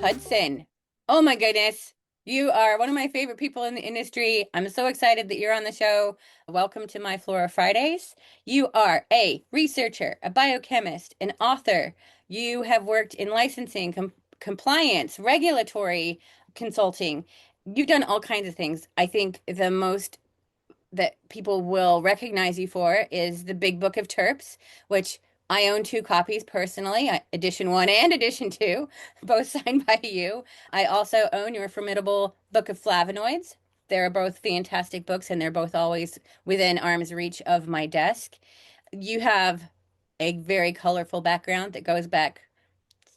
Hudson. Oh my goodness. You are one of my favorite people in the industry. I'm so excited that you're on the show. Welcome to MyFlora Fridays. You are a researcher, a biochemist, an author. You have worked in licensing, compliance, regulatory consulting. You've done all kinds of things. I think the most that people will recognize you for is the Big Book of Terps, which I own two copies personally, edition one and edition two, both signed by you. I also own your formidable Book of Flavonoids. They're both fantastic books, and they're both always within arm's reach of my desk. You have a very colorful background that goes back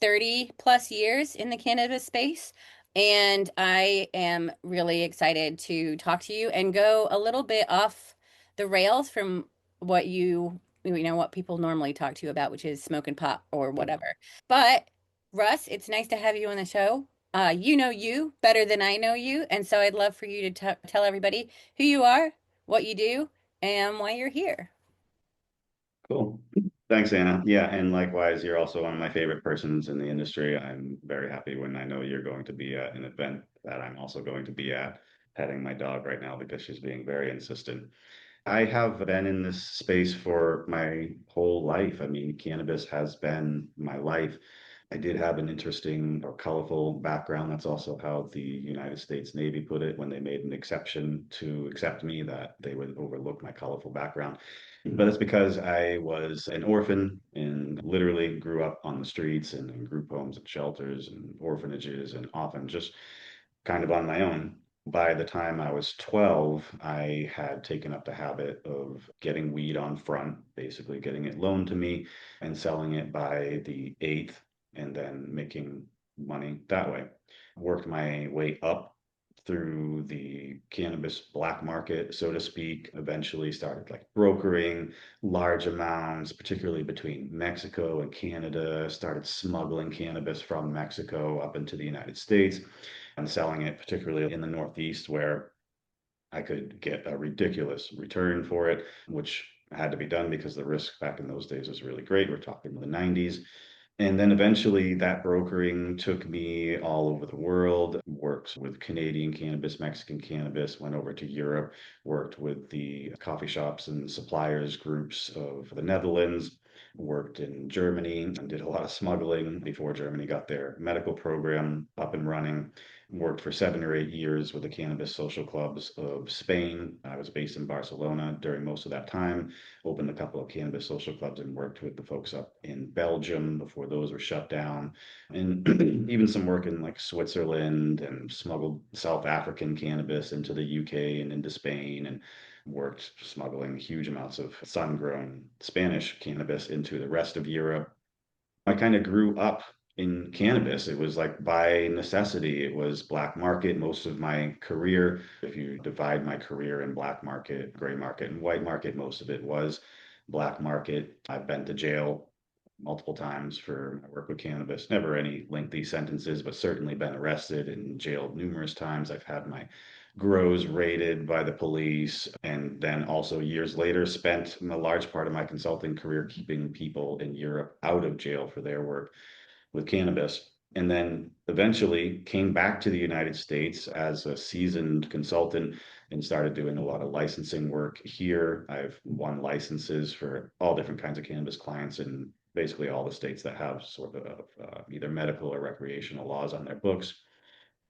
30 plus years in the cannabis space. And I am really excited to talk to you and go a little bit off the rails from what what people normally talk to you about, which is smoke and pot or whatever. But Russ, it's nice to have you on the show. You know you better than I know you. And so I'd love for you to tell everybody who you are, what you do, and why you're here. Cool. Thanks, Anna. Yeah, and likewise, you're also one of my favorite persons in the industry. I'm very happy when I know you're going to be at an event that I'm also going to be at, petting my dog right now because she's being very insistent. I have been in this space for my whole life. I mean, cannabis has been my life. I did have an interesting or colorful background. That's also how the United States Navy put it when they made an exception to accept me, that they would overlook my colorful background. But it's because I was an orphan and literally grew up on the streets and in group homes and shelters and orphanages and often just kind of on my own. By the time I was 12, I had taken up the habit of getting weed on front, basically getting it loaned to me and selling it by the eighth and then making money that way. Worked my way up through the cannabis black market, so to speak. Eventually started like brokering large amounts, particularly between Mexico and Canada, started smuggling cannabis from Mexico up into the United States and selling it, particularly in the Northeast, where I could get a ridiculous return for it, which had to be done because the risk back in those days was really great. We're talking the 90s. And then eventually that brokering took me all over the world, worked with Canadian cannabis, Mexican cannabis, went over to Europe, worked with the coffee shops and suppliers groups of the Netherlands, worked in Germany and did a lot of smuggling before Germany got their medical program up and running. Worked for 7 or 8 years with the cannabis social clubs of Spain. I was based in Barcelona during most of that time, opened a couple of cannabis social clubs and worked with the folks up in Belgium before those were shut down. And even some work in like Switzerland, and smuggled South African cannabis into the UK and into Spain, and worked smuggling huge amounts of sun grown Spanish cannabis into the rest of Europe. I kind of grew up in cannabis. It was like by necessity. It was black market most of my career. If you divide my career in black market, gray market, and white market, most of it was black market. I've been to jail multiple times for my work with cannabis. Never any lengthy sentences, but certainly been arrested and jailed numerous times. I've had my grows raided by the police, and then also years later spent a large part of my consulting career keeping people in Europe out of jail for their work with cannabis. And then eventually came back to the United States as a seasoned consultant and started doing a lot of licensing work here. I've won licenses for all different kinds of cannabis clients in basically all the states that have sort of either medical or recreational laws on their books.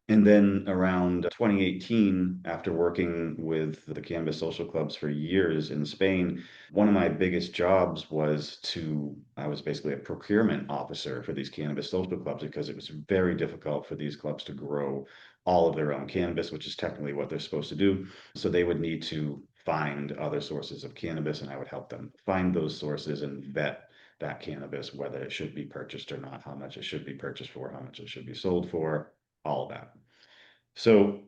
And then around 2018, after working with the cannabis social clubs for years in Spain, one of my biggest jobs I was basically a procurement officer for these cannabis social clubs because it was very difficult for these clubs to grow all of their own cannabis, which is technically what they're supposed to do. So they would need to find other sources of cannabis, and I would help them find those sources and vet that cannabis, whether it should be purchased or not, how much it should be purchased for, how much it should be sold for, all of that. So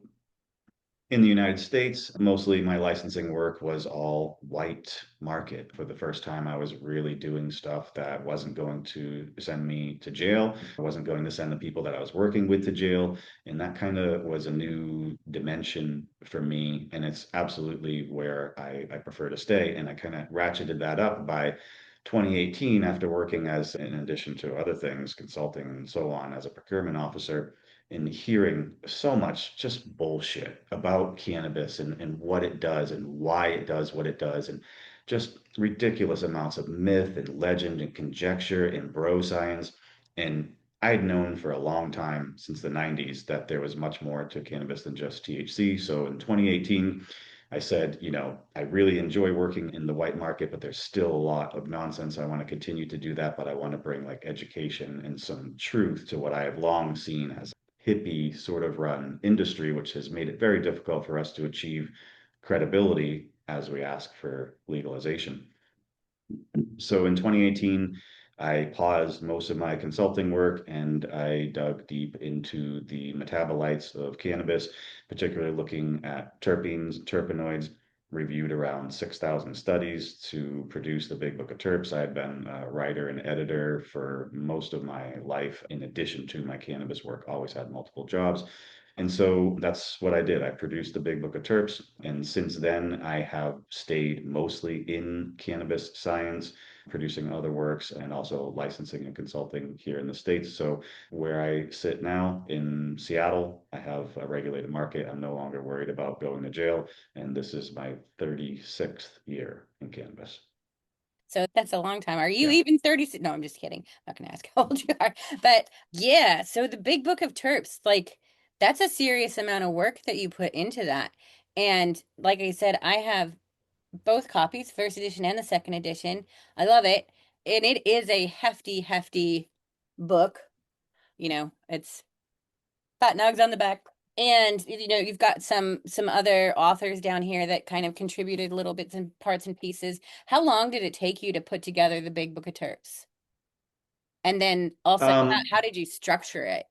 in the United States, mostly my licensing work was all white market. For the first time, I was really doing stuff that wasn't going to send me to jail. I wasn't going to send the people that I was working with to jail. And that kind of was a new dimension for me. And it's absolutely where I prefer to stay. And I kind of ratcheted that up by 2018 after working as, in addition to other things, consulting and so on, as a procurement officer. and hearing so much just bullshit about cannabis and what it does and why it does what it does, and just ridiculous amounts of myth and legend and conjecture and bro science. And I'd known for a long time, since the 90s, that there was much more to cannabis than just THC. So in 2018, I said, I really enjoy working in the white market, but there's still a lot of nonsense. I want to continue to do that, but I want to bring like education and some truth to what I have long seen as a hippie sort of run industry, which has made it very difficult for us to achieve credibility as we ask for legalization. So in 2018, I paused most of my consulting work and I dug deep into the metabolites of cannabis, particularly looking at terpenes, terpenoids, reviewed around 6,000 studies to produce the Big Book of Terps. I had been a writer and editor for most of my life, in addition to my cannabis work, always had multiple jobs. And so that's what I did. I produced the Big Book of Terps. And since then, I have stayed mostly in cannabis science, producing other works and also licensing and consulting here in the States. So where I sit now in Seattle, I have a regulated market. I'm no longer worried about going to jail. And this is my 36th year in cannabis. So that's a long time. Are you Yeah. even 30? No, I'm just kidding. I'm not gonna ask how old you are. But yeah, so the Big Book of Terps, like that's a serious amount of work that you put into that. And like I said, I have both copies, first edition and the second edition. I love it. And it is a hefty, hefty book. It's fat nugs on the back. And you've got some other authors down here that kind of contributed little bits and parts and pieces. How long did it take you to put together the Big Book of Terps? And then also, Um, how did you structure it?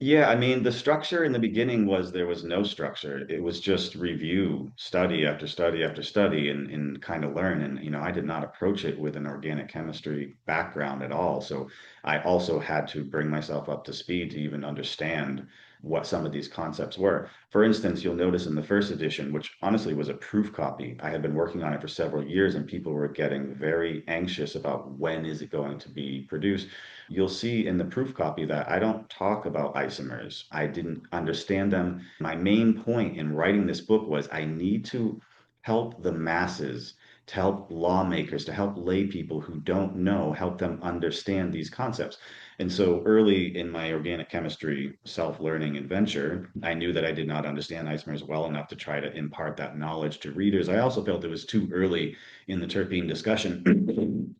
Yeah, I mean, the structure in the beginning was there was no structure. It was just review, study after study after study, and kind of learn. And, I did not approach it with an organic chemistry background at all. So I also had to bring myself up to speed to even understand what some of these concepts were. For instance, you'll notice in the first edition, which honestly was a proof copy, I had been working on it for several years and people were getting very anxious about when is it going to be produced. You'll see in the proof copy that I don't talk about isomers. I didn't understand them. My main point in writing this book was I need to help the masses, to help lawmakers, to help lay people who don't know, help them understand these concepts. And so early in my organic chemistry self-learning adventure, I knew that I did not understand isomers well enough to try to impart that knowledge to readers. I also felt it was too early in the terpene discussion.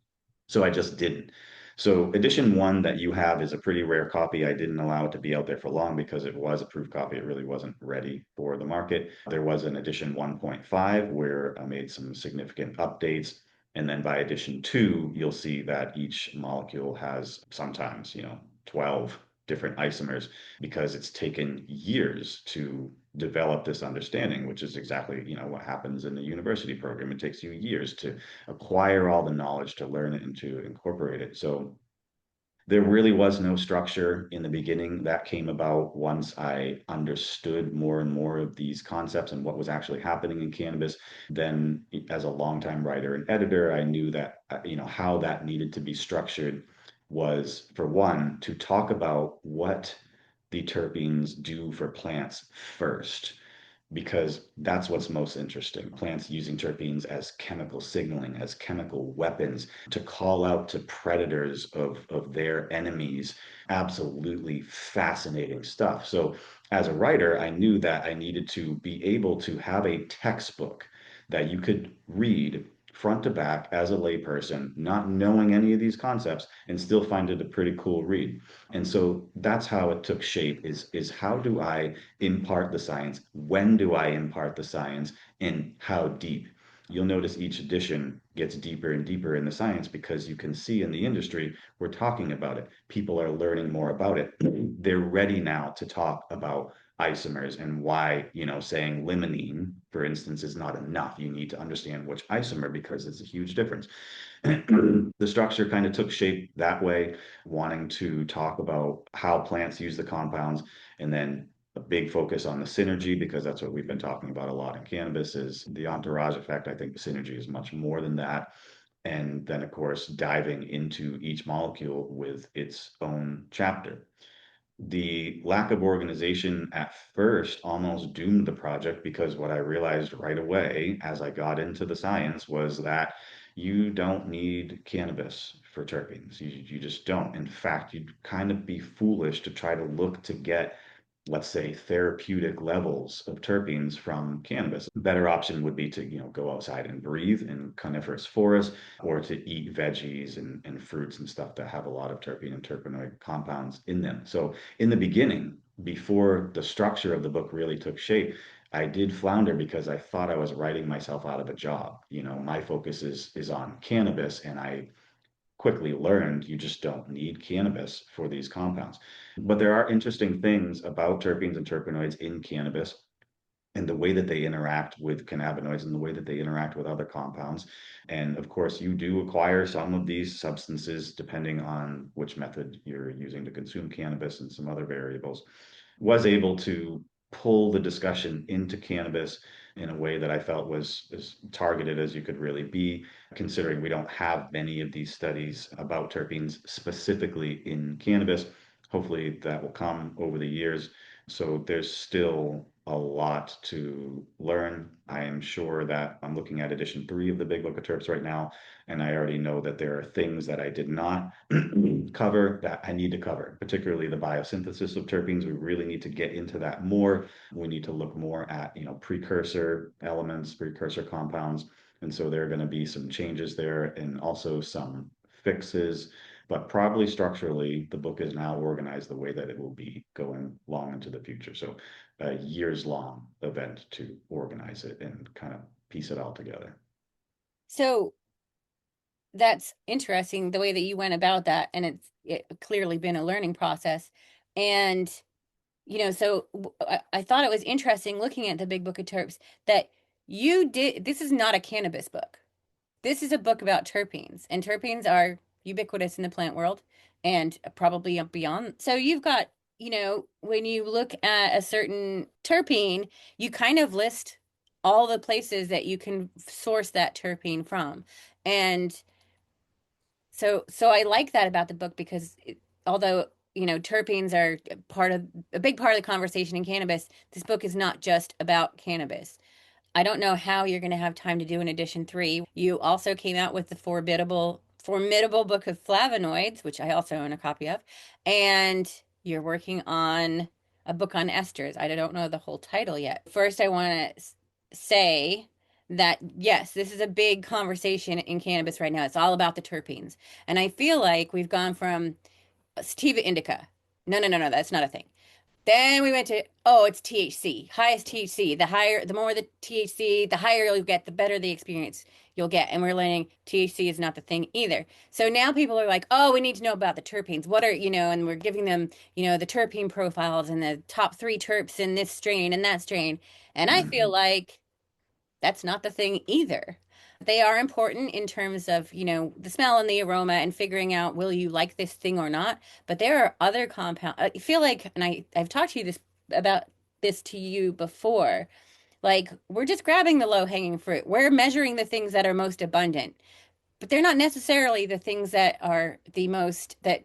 So I just didn't. So edition one that you have is a pretty rare copy. I didn't allow it to be out there for long because it was a proof copy. It really wasn't ready for the market. There was an edition 1.5 where I made some significant updates. And then by edition two, you'll see that each molecule has sometimes, 12 different isomers because it's taken years to develop this understanding, which is exactly, what happens in the university program. It takes you years to acquire all the knowledge, to learn it and to incorporate it. So there really was no structure in the beginning. That came about once I understood more and more of these concepts and what was actually happening in cannabis. Then, as a longtime writer and editor, I knew that, how that needed to be structured was, for one, to talk about what the terpenes do for plants first, because that's what's most interesting. Plants using terpenes as chemical signaling, as chemical weapons to call out to predators of their enemies. Absolutely fascinating stuff. So, as a writer, I knew that I needed to be able to have a textbook that you could read front to back as a layperson, not knowing any of these concepts, and still find it a pretty cool read. And so that's how it took shape, is how do I impart the science? When do I impart the science? And how deep? You'll notice each edition gets deeper and deeper in the science because you can see in the industry, we're talking about it. People are learning more about it. They're ready now to talk about isomers and why, saying limonene, for instance, is not enough. You need to understand which isomer because it's a huge difference. The structure kind of took shape that way, wanting to talk about how plants use the compounds, and then a big focus on the synergy because that's what we've been talking about a lot in cannabis is the entourage effect. I think the synergy is much more than that. And then, of course, diving into each molecule with its own chapter. the lack of organization at first almost doomed the project because what I realized right away as I got into the science was that you don't need cannabis for terpenes. You just don't. In fact, you'd kind of be foolish to try to look to get, let's say, therapeutic levels of terpenes from cannabis. A better option would be to, go outside and breathe in coniferous forests or to eat veggies and fruits and stuff that have a lot of terpene and terpenoid compounds in them. So in the beginning, before the structure of the book really took shape, I did flounder because I thought I was writing myself out of a job. My focus is on cannabis, and I quickly learned you just don't need cannabis for these compounds. But there are interesting things about terpenes and terpenoids in cannabis and the way that they interact with cannabinoids and the way that they interact with other compounds. And of course, you do acquire some of these substances depending on which method you're using to consume cannabis and some other variables. Was able to pull the discussion into cannabis in a way that I felt was as targeted as you could really be, considering we don't have many of these studies about terpenes specifically in cannabis. Hopefully that will come over the years. So there's still a lot to learn. I am sure that I'm looking at edition 3 of the Big Book of Terps right now, and I already know that there are things that I did not cover that I need to cover, particularly the biosynthesis of terpenes. We really need to get into that more. We need to look more at, precursor elements, precursor compounds. And so there are going to be some changes there and also some fixes, but probably structurally, the book is now organized the way that it will be going long into the future. So a years long event to organize it and kind of piece it all together. So that's interesting the way that you went about that, and it clearly been a learning process. And so I thought it was interesting looking at the Big Book of Terps that you did. This is not a cannabis book. This is a book about terpenes, and terpenes are ubiquitous in the plant world and probably beyond. So you've got, when you look at a certain terpene, you kind of list all the places that you can source that terpene from. And so I like that about the book because although, terpenes are a big part of the conversation in cannabis, this book is not just about cannabis. I don't know how you're going to have time to do an edition 3. You also came out with the formidable book of flavonoids, which I also own a copy of, and you're working on a book on esters. I don't know the whole title yet. First, I want to say that yes, this is a big conversation in cannabis right now. It's all about the terpenes. And I feel like we've gone from sativa indica. No, no, no, no, that's not a thing. Then we went to, oh, it's THC, highest THC. The more the THC, the higher you'll get, the better the experience you'll get. And we're learning THC is not the thing either. So now people are like, oh, we need to know about the terpenes. What are, and we're giving them, the terpene profiles and the top 3 terps in this strain and that strain. And I feel Mhm. like that's not the thing either. They are important in terms of, the smell and the aroma and figuring out will you like this thing or not. But there are other compounds. I feel like, and I've talked to you about this to you before. Like we're just grabbing the low-hanging fruit. We're measuring the things that are most abundant, but they're not necessarily the things that are the most that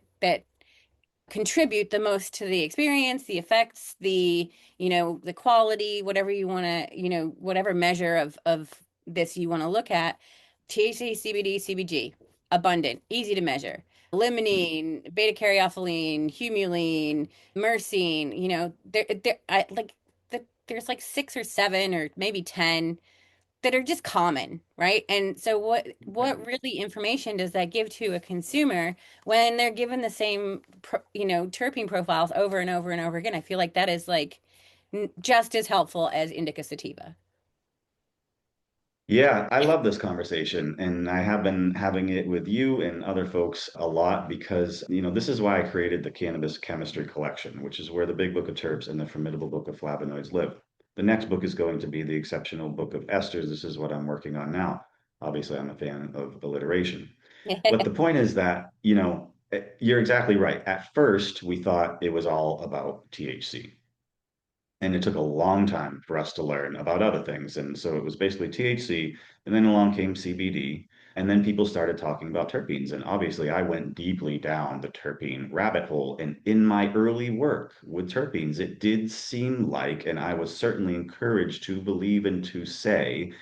contribute the most to the experience, the effects, the quality, whatever you want to, whatever measure of this you want to look at. THC, CBD, CBG, abundant, easy to measure. Limonene, beta caryophyllene, humulene, myrcene, there's like 6 or 7 or maybe 10 that are just common, right? And so what Right. really information does that give to a consumer when they're given the same terpene profiles over and over and over again? I feel like that is like just as helpful as indica sativa. Yeah, I love this conversation, and I have been having it with you and other folks a lot because, this is why I created the Cannabis Chemistry Collection, which is where the Big Book of Terps and the Formidable Book of Flavonoids live. The next book is going to be the Exceptional Book of Esters. This is what I'm working on now. Obviously, I'm a fan of alliteration. But the point is that, you're exactly right. At first, we thought it was all about THC. And it took a long time for us to learn about other things. And so it was basically THC, and then along came CBD. And then people started talking about terpenes. And obviously, I went deeply down the terpene rabbit hole. And in my early work with terpenes, it did seem like, and I was certainly encouraged to believe and to say,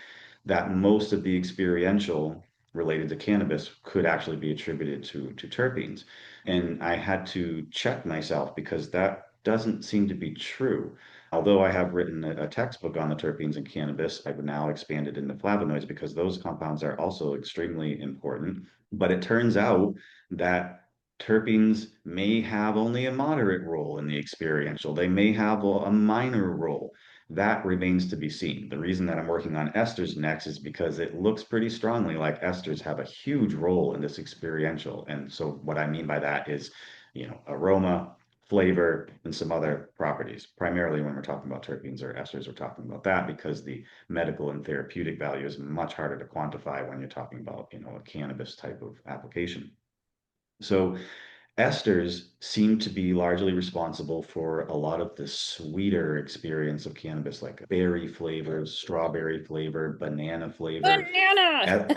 that most of the experiential related to cannabis could actually be attributed to terpenes. And I had to check myself because that doesn't seem to be true. Although I have written a textbook on the terpenes in cannabis, I've now expanded into flavonoids because those compounds are also extremely important. But it turns out that terpenes may have only a moderate role in the experiential. They may have a minor role. That remains to be seen. The reason that I'm working on esters next is because it looks pretty strongly like esters have a huge role in this experiential. And so what I mean by that is, aroma, flavor, and some other properties. Primarily when we're talking about terpenes or esters, we're talking about that because the medical and therapeutic value is much harder to quantify when you're talking about, a cannabis type of application. So esters seem to be largely responsible for a lot of the sweeter experience of cannabis, like berry flavors, strawberry flavor, banana flavor. Banana.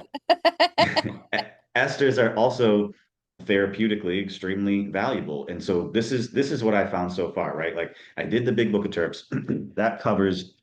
Esters are also therapeutically extremely valuable. And so this is what I found so far, right? Like I did the big book of terps that covers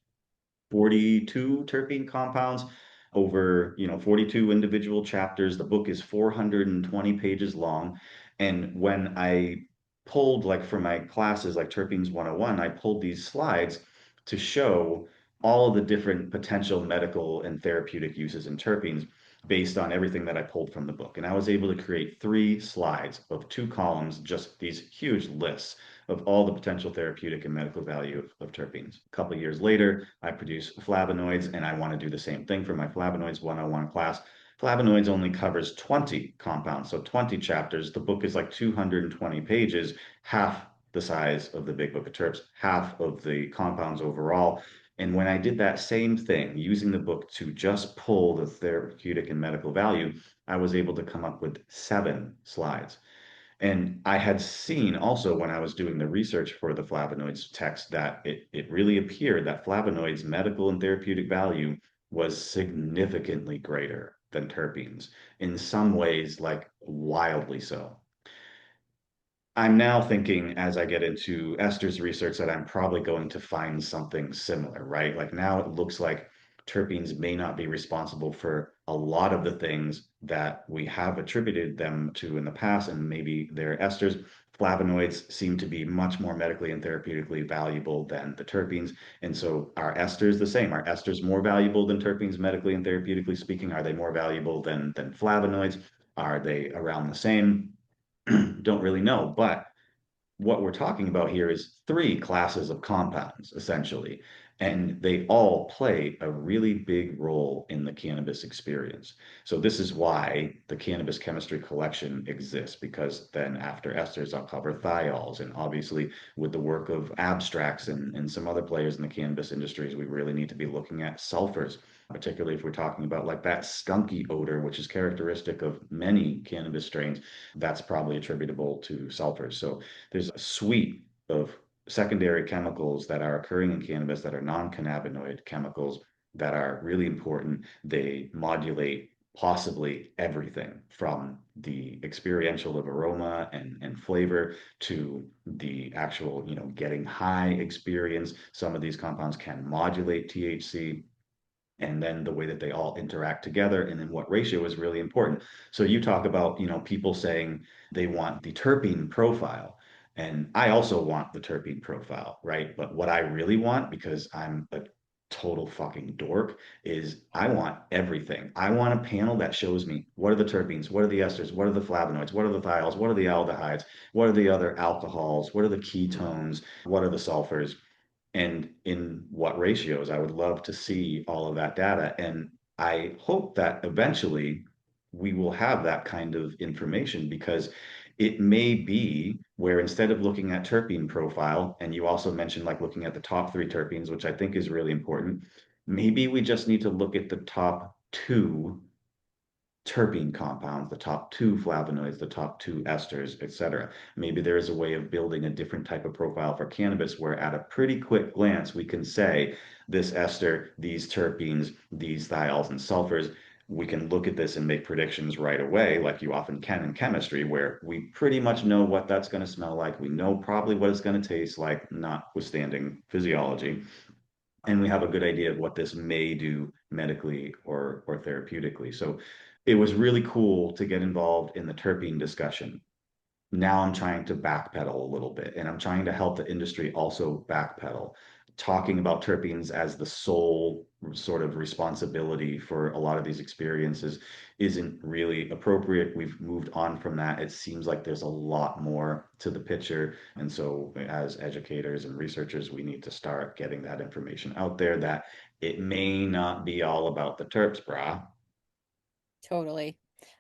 42 terpene compounds over 42 individual chapters. The book is 420 pages long. And when I pulled, like, for my classes like terpenes 101, I pulled these slides to show all of the different potential medical and therapeutic uses in terpenes based on everything that I pulled from the book. And I was able to create 3 slides of 2 columns, just these huge lists of all the potential therapeutic and medical value of terpenes. A couple of years later, I produce flavonoids, and I want to do the same thing for my flavonoids 101 class. Flavonoids only covers 20 compounds, so 20 chapters. The book is like 220 pages, half the size of the big book of terps, half of the compounds overall. And when I did that same thing, using the book to just pull the therapeutic and medical value, I was able to come up with 7 slides. And I had seen also when I was doing the research for the flavonoids text that it really appeared that flavonoids' medical and therapeutic value was significantly greater than terpenes, in some ways, like wildly so. I'm now thinking as I get into Esther's research that I'm probably going to find something similar, right? Like now it looks like terpenes may not be responsible for a lot of the things that we have attributed them to in the past, and maybe they're esters. Flavonoids seem to be much more medically and therapeutically valuable than the terpenes. And so are esters the same? Are esters more valuable than terpenes medically and therapeutically speaking? Are they more valuable than flavonoids? Are they around the same? Don't really know. But what we're talking about here is 3 classes of compounds, essentially, and they all play a really big role in the cannabis experience. So this is why the cannabis chemistry collection exists, because then after esters, I'll cover thiols. And obviously, with the work of abstracts and some other players in the cannabis industries, we really need to be looking at sulfurs, particularly if we're talking about like that skunky odor, which is characteristic of many cannabis strains. That's probably attributable to sulfurs. So there's a suite of secondary chemicals that are occurring in cannabis that are non-cannabinoid chemicals that are really important. They modulate possibly everything from the experiential of aroma and flavor to the actual, getting high experience. Some of these compounds can modulate THC, and then the way that they all interact together, and then what ratio is really important. So you talk about, people saying they want the terpene profile, and I also want the terpene profile, right? But what I really want, because I'm a total fucking dork, is I want everything. I want a panel that shows me what are the terpenes, what are the esters, what are the flavonoids, what are the thiols, what are the aldehydes, what are the other alcohols, what are the ketones, what are the sulfurs, and in what ratios. I would love to see all of that data. And I hope that eventually we will have that kind of information, because it may be where instead of looking at terpene profile, and you also mentioned like looking at the top 3 terpenes, which I think is really important, maybe we just need to look at the top 2 terpene compounds, the top 2 flavonoids, the top 2 esters, etc. Maybe there is a way of building a different type of profile for cannabis where at a pretty quick glance we can say this ester, these terpenes, these thiols and sulfurs we can look at this and make predictions right away, like you often can in chemistry, where we pretty much know what that's going to smell like. We know probably what it's going to taste like, notwithstanding physiology. And we have a good idea of what this may do medically or therapeutically. So it was really cool to get involved in the terpene discussion. Now I'm trying to backpedal a little bit, and I'm trying to help the industry also backpedal. Talking about terpenes as the sole sort of responsibility for a lot of these experiences isn't really appropriate. We've moved on from that. It seems like there's a lot more to the picture. And so, as educators and researchers, we need to start getting that information out there that it may not be all about the terps, brah. Totally.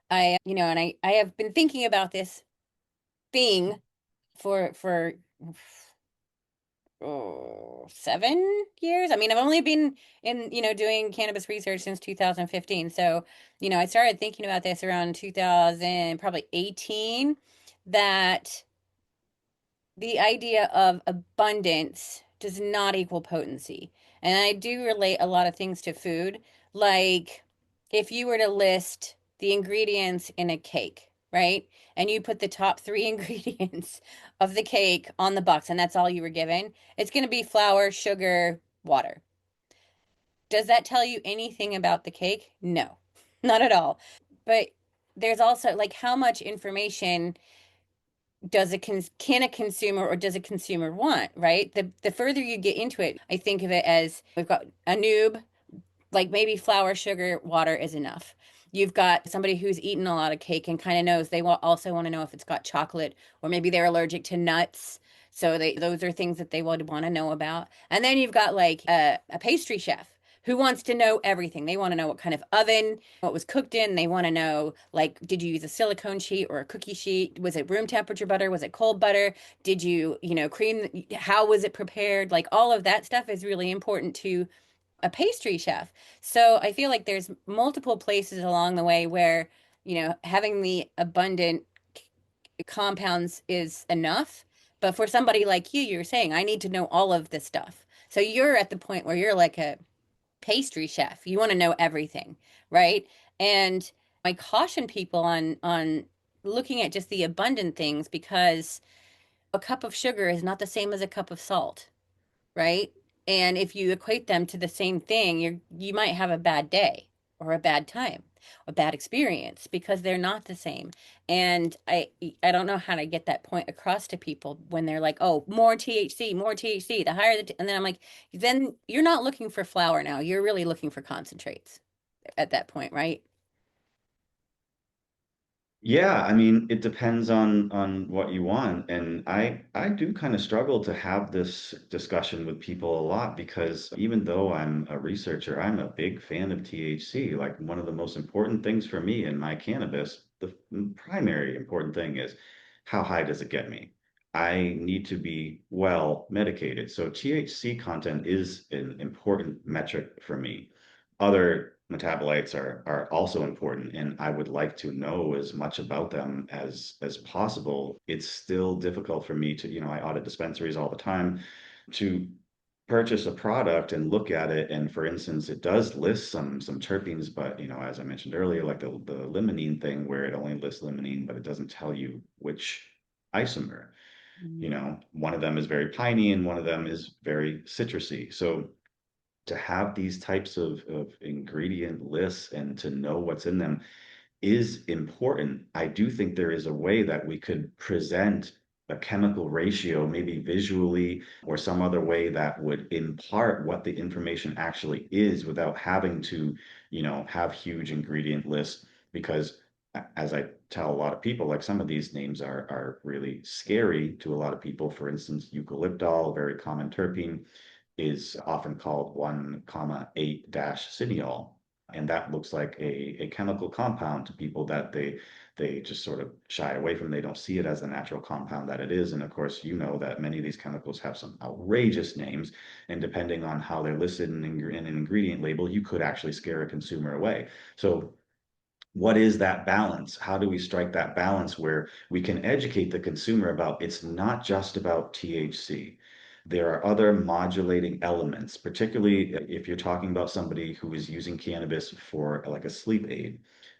And I have been thinking about this thing for 7 years. I mean, I've only been doing cannabis research since 2015. So, I started thinking about this around 2000, probably 18, that the idea of abundance does not equal potency. And I do relate a lot of things to food. Like if you were to list the ingredients in a cake, right? And you put the top three ingredients of the cake on the box, and that's all you were given, it's going to be flour, sugar, water. Does that tell you anything about the cake? No, not at all. But there's also like how much information can a consumer or does a consumer want, right? The further you get into it, I think of it as we've got a noob, like maybe flour, sugar, water is enough. You've got somebody who's eaten a lot of cake and kind of knows they will also want to know if it's got chocolate or maybe they're allergic to nuts. So those are things that they would want to know about. And then you've got like a pastry chef who wants to know everything. They want to know what kind of oven, what was cooked in. They want to know, like, did you use a silicone sheet or a cookie sheet? Was it room temperature butter? Was it cold butter? Did cream? How was it prepared? Like, all of that stuff is really important to a pastry chef. So I feel like there's multiple places along the way where, having the abundant compounds is enough. But for somebody like you, you're saying, I need to know all of this stuff. So you're at the point where you're like a pastry chef. You want to know everything, right? And I caution people on looking at just the abundant things because a cup of sugar is not the same as a cup of salt, right? And if you equate them to the same thing, you might have a bad day or a bad time, a bad experience because they're not the same. And I don't know how to get that point across to people when they're like, "Oh, more THC, the higher the and then I'm like, then you're not looking for flour now. You're really looking for concentrates at that point, right?" Yeah, I mean, it depends on what you want. And I do kind of struggle to have this discussion with people a lot because even though I'm a researcher, I'm a big fan of THC. Like one of the most important things for me in my cannabis, the primary important thing is how high does it get me? I need to be well medicated. So THC content is an important metric for me. Other metabolites are also important, and I would like to know as much about them as possible. It's still difficult for me to, I audit dispensaries all the time to purchase a product and look at it. And for instance, it does list some terpenes, but as I mentioned earlier, like the limonene thing where it only lists limonene, but it doesn't tell you which isomer. One of them is very piney and one of them is very citrusy. So to have these types of ingredient lists and to know what's in them is important. I do think there is a way that we could present a chemical ratio, maybe visually or some other way that would impart what the information actually is without having to, have huge ingredient lists. Because as I tell a lot of people, like some of these names are really scary to a lot of people. For instance, eucalyptol, a very common terpene, is often called 1,8 dash cineol. And that looks like a chemical compound to people that they just sort of shy away from. They don't see it as the natural compound that it is. And of course, you know that many of these chemicals have some outrageous names. And depending on how they're listed in an ingredient label, you could actually scare a consumer away. So what is that balance? How do we strike that balance where we can educate the consumer about it's not just about THC? There are other modulating elements, particularly if you're talking about somebody who is using cannabis for like a sleep aid.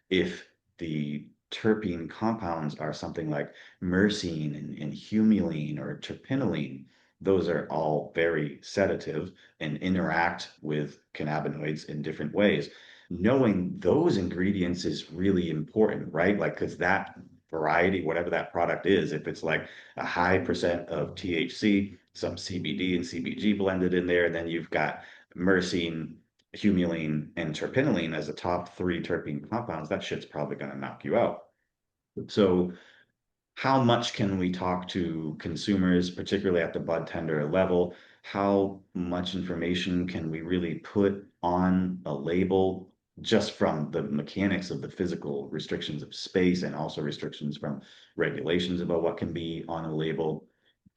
If the terpene compounds are something like myrcene and humulene or terpinolene, those are all very sedative and interact with cannabinoids in different ways. Knowing those ingredients is really important, right? Like, because that variety, whatever that product is, if it's like a high percent of THC, some CBD and CBG blended in there, then you've got myrcene, humulene, and terpinolene as the top three terpene compounds. That shit's probably going to knock you out. So how much can we talk to consumers, particularly at the bud tender level? How much information can we really put on a label just from the mechanics of the physical restrictions of space and also restrictions from regulations about what can be on a label?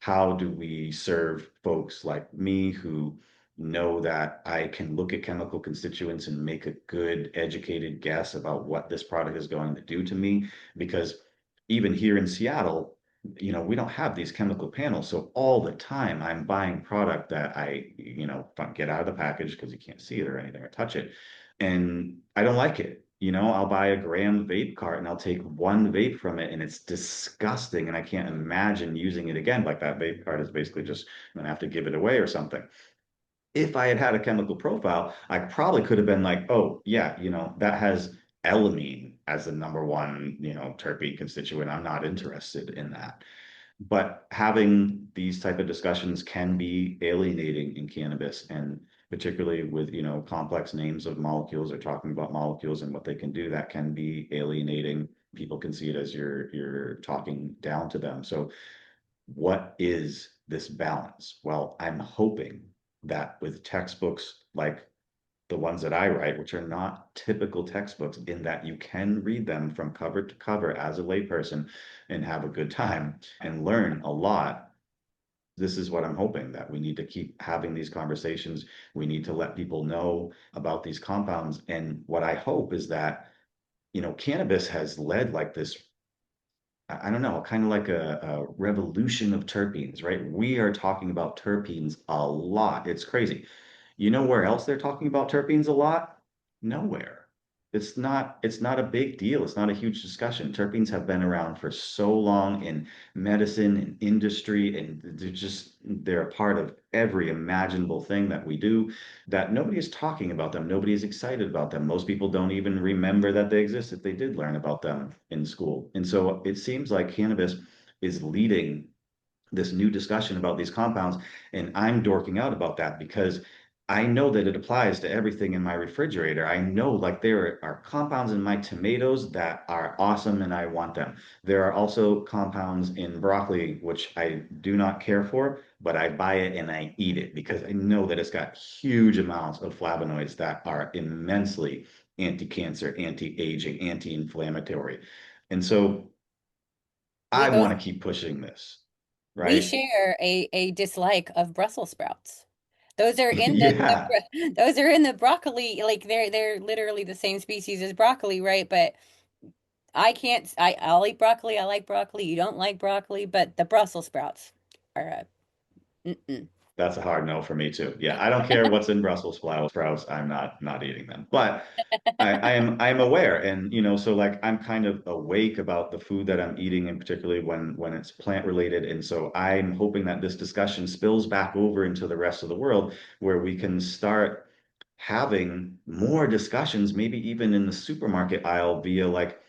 How do we serve folks like me who know that I can look at chemical constituents and make a good, educated guess about what this product is going to do to me? Because even here in Seattle, we don't have these chemical panels. So all the time I'm buying product that I, don't get out of the package because you can't see it or anything or touch it. And I don't like it. I'll buy a gram vape cart and I'll take one vape from it and it's disgusting. And I can't imagine using it again. Like that vape cart is basically just going to have to give it away or something. If I had had a chemical profile, I probably could have been like, oh, yeah, that has Elamine as the number one, terpene constituent. I'm not interested in that. But having these type of discussions can be alienating in cannabis, and particularly with, complex names of molecules or talking about molecules and what they can do, that can be alienating. People can see it as you're talking down to them. So what is this balance? Well, I'm hoping that with textbooks like the ones that I write, which are not typical textbooks, in that you can read them from cover to cover as a layperson and have a good time and learn a lot. This is what I'm hoping, that we need to keep having these conversations. We need to let people know about these compounds. And what I hope is that, cannabis has led like this, I don't know, kind of like a revolution of terpenes, right? We are talking about terpenes a lot. It's crazy. You know where else they're talking about terpenes a lot? Nowhere. It's not a big deal. It's not a huge discussion. Terpenes have been around for so long in medicine and industry, and they're a part of every imaginable thing that we do, that nobody is talking about them. Nobody is excited about them. Most people don't even remember that they exist if they did learn about them in school. And so it seems like cannabis is leading this new discussion about these compounds. And I'm dorking out about that because I know that it applies to everything in my refrigerator. I know like there are compounds in my tomatoes that are awesome and I want them. There are also compounds in broccoli, which I do not care for, but I buy it and I eat it because I know that it's got huge amounts of flavonoids that are immensely anti-cancer, anti-aging, anti-inflammatory. And so We I both want to keep pushing this, we right? share a dislike of Brussels sprouts. Those are in Yeah, those are in the broccoli, like they're literally the same species as broccoli, right? But I can't I'll eat broccoli. I like broccoli. You don't like broccoli, but the Brussels sprouts are mm-mm. that's a hard no for me too. Yeah, I don't care what's in Brussels sprouts. I'm not eating them. But I am aware, and so like I'm kind of awake about the food that I'm eating, and particularly when it's plant related. And so I'm hoping that this discussion spills back over into the rest of the world, where we can start having more discussions, maybe even in the supermarket aisle via like,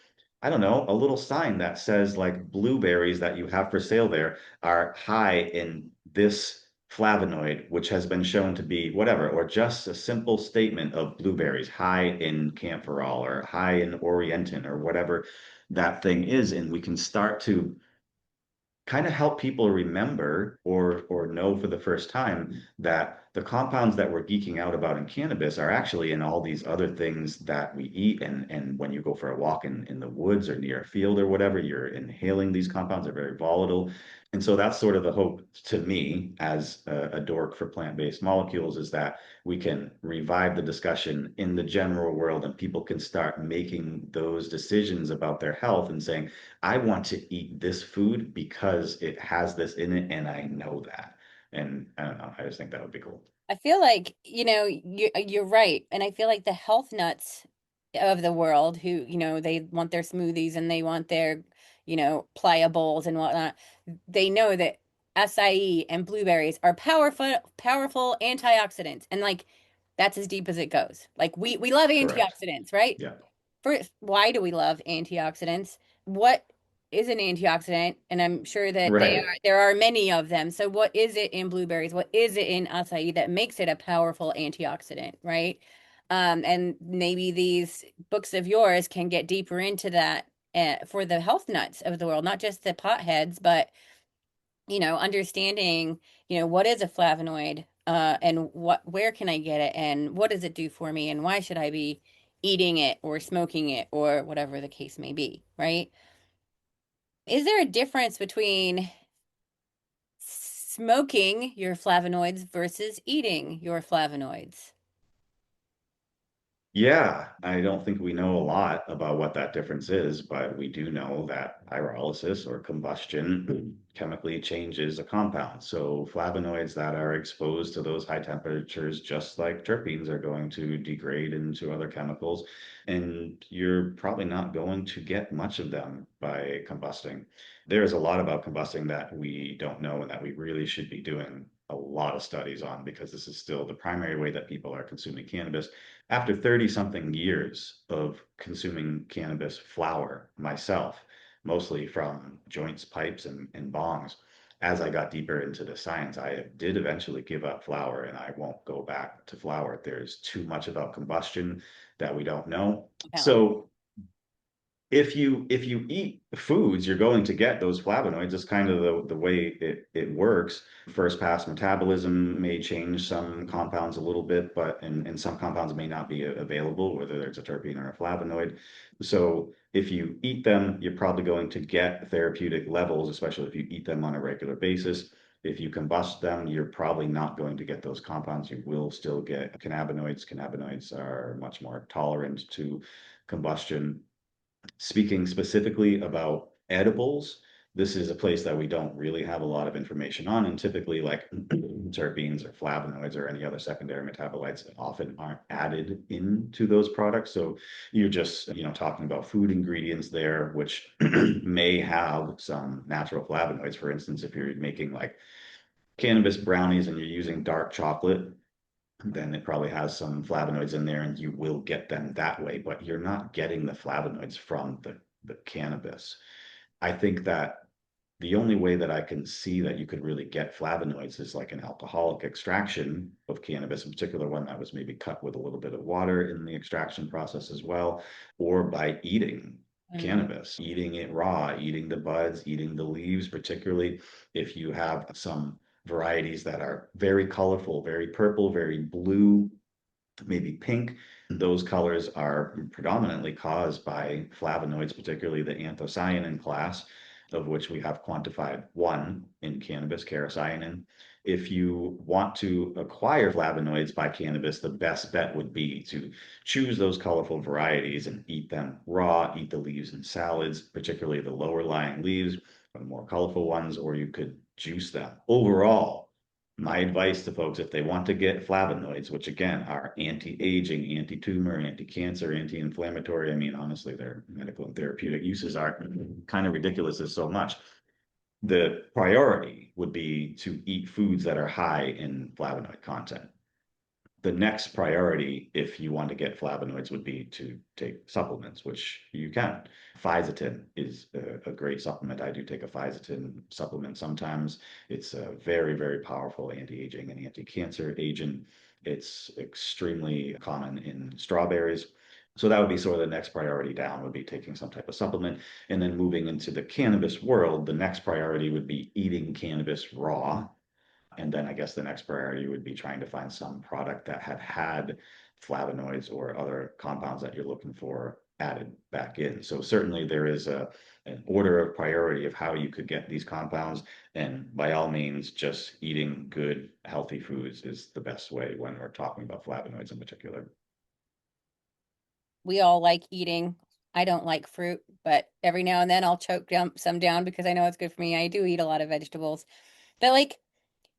I don't know, a little sign that says like blueberries that you have for sale there are high in this flavonoid, which has been shown to be whatever, or just a simple statement of blueberries high in camphorol or high in orientin or whatever that thing is. And we can start to kind of help people remember or know for the first time that the compounds that we're geeking out about in cannabis are actually in all these other things that we eat. And when you go for a walk in the woods or near a field or whatever, you're inhaling these compounds. Are very volatile. And so that's sort of the hope to me as a dork for plant-based molecules, is that we can revive the discussion in the general world and people can start making those decisions about their health and saying, I want to eat this food because it has this in it and I know that. And I don't know, I just think that would be cool. I feel like, you're right. And I feel like the health nuts of the world who, they want their smoothies and they want their, pliables and whatnot. They know that acai and blueberries are powerful, powerful antioxidants. And like that's as deep as it goes. Like we love Correct. antioxidants, right? Yeah. First, why do we love antioxidants? What is an antioxidant? And I'm sure that Right. there are many of them. So what is it in blueberries? What is it in acai that makes it a powerful antioxidant, right? And maybe these books of yours can get deeper into that for the health nuts of the world, not just the potheads, but understanding, what is a flavonoid, and where can I get it, and what does it do for me, and why should I be eating it or smoking it or whatever the case may be, right? Is there a difference between smoking your flavonoids versus eating your flavonoids? Yeah, I don't think we know a lot about what that difference is, but we do know that pyrolysis or combustion chemically changes a compound. So flavonoids that are exposed to those high temperatures, just like terpenes, are going to degrade into other chemicals, and you're probably not going to get much of them by combusting. There's a lot about combusting that we don't know and that we really should be doing a lot of studies on because this is still the primary way that people are consuming cannabis after 30 something years of consuming cannabis flower myself, mostly from joints, pipes, and bongs, as I got deeper into the science, I did eventually give up flower and I won't go back to flower. There's too much about combustion that we don't know. Compound. So if you eat foods, you're going to get those flavonoids. It's kind of the way it works. First pass metabolism may change some compounds a little bit, but and some compounds may not be available, whether it's a terpene or a flavonoid. So if you eat them, you're probably going to get therapeutic levels, especially if you eat them on a regular basis. If you combust them, you're probably not going to get those compounds. You will still get cannabinoids. Cannabinoids are much more tolerant to combustion. Speaking specifically about edibles, this is a place that we don't really have a lot of information on. And typically, like terpenes or flavonoids or any other secondary metabolites often aren't added into those products. So you're just, talking about food ingredients there, which may have some natural flavonoids. For instance, if you're making like cannabis brownies and you're using dark chocolate, then it probably has some flavonoids in there and you will get them that way, but you're not getting the flavonoids from the cannabis. I think that the only way that I can see that you could really get flavonoids is like an alcoholic extraction of cannabis, in particular one that was maybe cut with a little bit of water in the extraction process as well, or by eating Mm. cannabis, eating it raw, eating the buds, eating the leaves, particularly if you have some varieties that are very colorful, very purple, very blue, maybe pink. Those colors are predominantly caused by flavonoids, particularly the anthocyanin class, of which we have quantified one in cannabis, carocyanin. If you want to acquire flavonoids by cannabis, the best bet would be to choose those colorful varieties and eat them raw, eat the leaves in salads, particularly the lower lying leaves, the more colorful ones, or you could juice them. Overall, my advice to folks, if they want to get flavonoids, which again are anti-aging, anti-tumor, anti-cancer, anti-inflammatory, I mean, honestly, their medical and therapeutic uses are kind of ridiculous. There's so much. The priority would be to eat foods that are high in flavonoid content. The next priority, if you want to get flavonoids, would be to take supplements, which you can. Fisetin is a great supplement. I do take a fisetin supplement sometimes. It's a very, very powerful anti-aging and anti-cancer agent. It's extremely common in strawberries. So that would be sort of the next priority down, would be taking some type of supplement. And then moving into the cannabis world, the next priority would be eating cannabis raw. And then I guess the next priority would be trying to find some product that had flavonoids or other compounds that you're looking for added back in. So certainly there is an order of priority of how you could get these compounds. And by all means, just eating good, healthy foods is the best way when we're talking about flavonoids in particular. We all like eating. I don't like fruit, but every now and then I'll choke down some down because I know it's good for me. I do eat a lot of vegetables. But like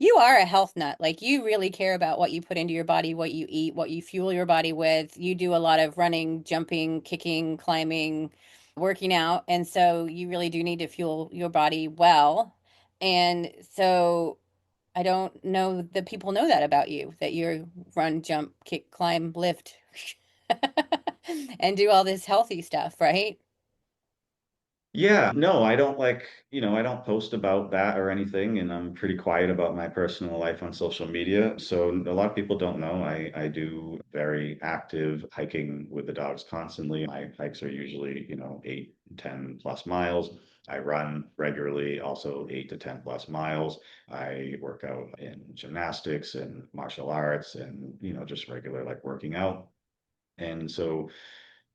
You are a health nut. Like you really care about what you put into your body, what you eat, what you fuel your body with. You do a lot of running, jumping, kicking, climbing, working out. And so you really do need to fuel your body well. And so I don't know that people know that about you, that you run, jump, kick, climb, lift, and do all this healthy stuff, right? Yeah, no, I don't like, I don't post about that or anything, and I'm pretty quiet about my personal life on social media. So a lot of people don't know I do very active hiking with the dogs constantly. My hikes are usually, 8, 10 plus miles. I run regularly, also 8 to 10 plus miles. I work out in gymnastics and martial arts and, just regular like working out. And so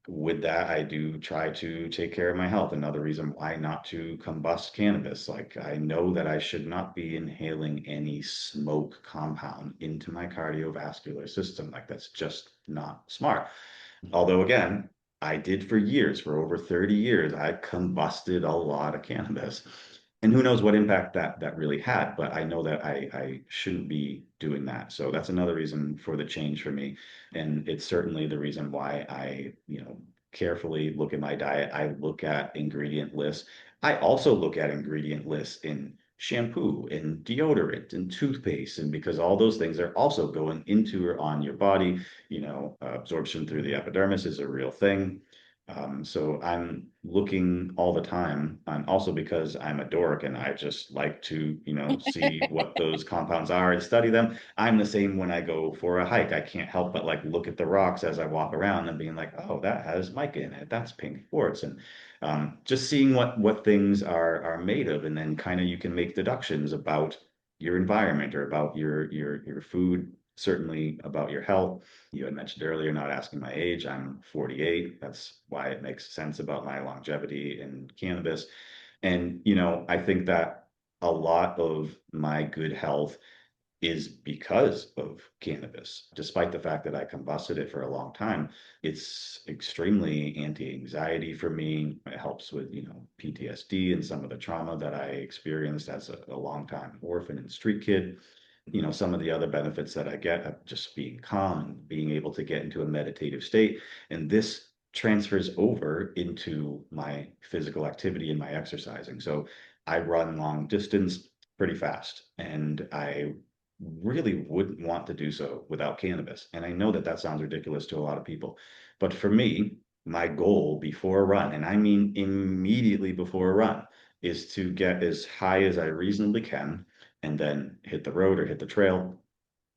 with that, I do try to take care of my health. Another reason why not to combust cannabis. Like I know that I should not be inhaling any smoke compound into my cardiovascular system. Like that's just not smart. Although again, I did for years, for over 30 years, I combusted a lot of cannabis. And who knows what impact that really had, but I know that I shouldn't be doing that. So that's another reason for the change for me. And it's certainly the reason why I, carefully look at my diet. I look at ingredient lists. I also look at ingredient lists in shampoo and deodorant and toothpaste, and because all those things are also going into or on your body, absorption through the epidermis is a real thing. So I'm looking all the time. And also because I'm a dork and I just like to, see what those compounds are and study them. I'm the same when I go for a hike. I can't help but like look at the rocks as I walk around and being like, oh, that has mica in it. That's pink quartz. And just seeing what things are made of, and then kind of you can make deductions about your environment or about your food, certainly about your health. You had mentioned earlier not asking my age. I'm 48. That's why it makes sense about my longevity in cannabis. And, I think that a lot of my good health is because of cannabis. Despite the fact that I combusted it for a long time, it's extremely anti-anxiety for me. It helps with, PTSD and some of the trauma that I experienced as a long time orphan and street kid. Some of the other benefits that I get of just being calm and being able to get into a meditative state. And this transfers over into my physical activity and my exercising. So I run long distance pretty fast, and I really wouldn't want to do so without cannabis. And I know that that sounds ridiculous to a lot of people, but for me, my goal before a run, and I mean immediately before a run, is to get as high as I reasonably can and then hit the road or hit the trail.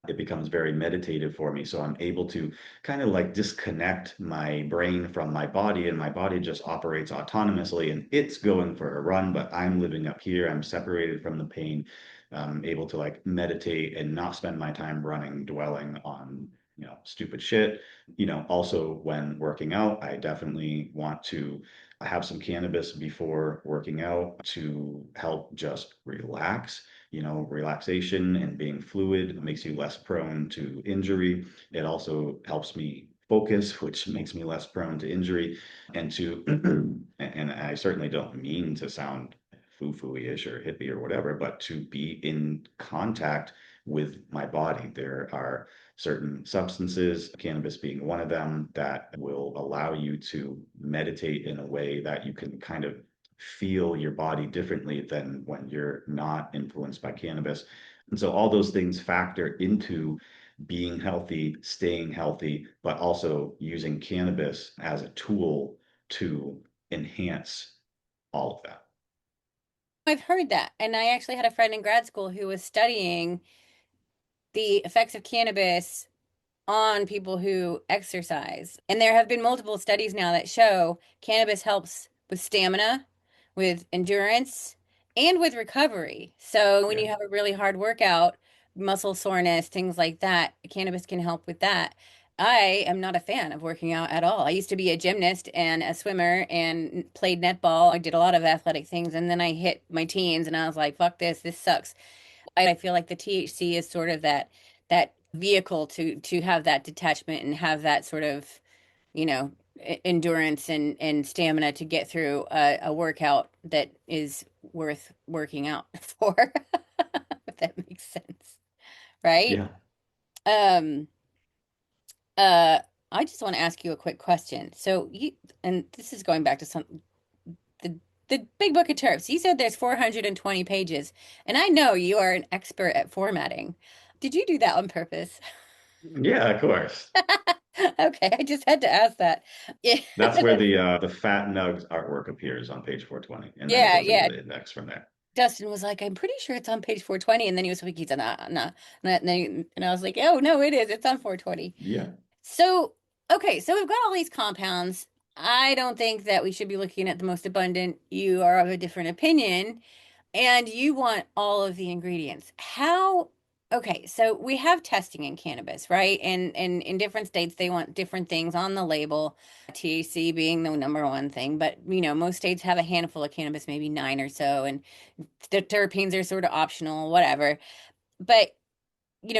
It becomes very meditative for me. So I'm able to kind of like disconnect my brain from my body, and my body just operates autonomously and it's going for a run, but I'm living up here. I'm separated from the pain. I'm able to like meditate and not spend my time running, dwelling on, stupid shit. Also when working out, I definitely want to have some cannabis before working out to help just relax. Relaxation and being fluid makes you less prone to injury. It also helps me focus, which makes me less prone to injury. And to, and I certainly don't mean to sound foo-foo-ish or hippie or whatever, but to be in contact with my body. There are certain substances, cannabis being one of them, that will allow you to meditate in a way that you can kind of feel your body differently than when you're not influenced by cannabis. And so all those things factor into being healthy, staying healthy, but also using cannabis as a tool to enhance all of that. I've heard that. And I actually had a friend in grad school who was studying the effects of cannabis on people who exercise. And there have been multiple studies now that show cannabis helps with stamina, with endurance, and with recovery. So when Yeah. you have a really hard workout, muscle soreness, things like that, cannabis can help with that. I am not a fan of working out at all. I used to be a gymnast and a swimmer and played netball. I did a lot of athletic things, and then I hit my teens and I was like, fuck this, this sucks. I feel like the THC is sort of that vehicle to have that detachment and have that sort of, endurance and stamina to get through a workout that is worth working out for. that makes sense, right? Yeah. Um, uh, I just want to ask you a quick question. So you, and this is going back to some the the big book of terps. You said there's 420 pages, and I know you are an expert at formatting. Did you do that on purpose? Yeah, of course. Okay, I just had to ask that. Yeah. That's where the Fat Nugs artwork appears on page 420, and then it Yeah, goes into yeah. the index from there. Dustin was like, I'm pretty sure it's on page 420. And then he was like, he's nah, nah, nah. And I was like, oh, no, it is. It's on 420. Yeah. So, okay, so we've got all these compounds. I don't think that we should be looking at the most abundant. You are of a different opinion, and you want all of the ingredients. How? Okay, so we have testing in cannabis, right? And in different states, they want different things on the label, THC being the number one thing. But, most states have a handful of cannabis, maybe nine or so, and the terpenes are sort of optional, whatever. But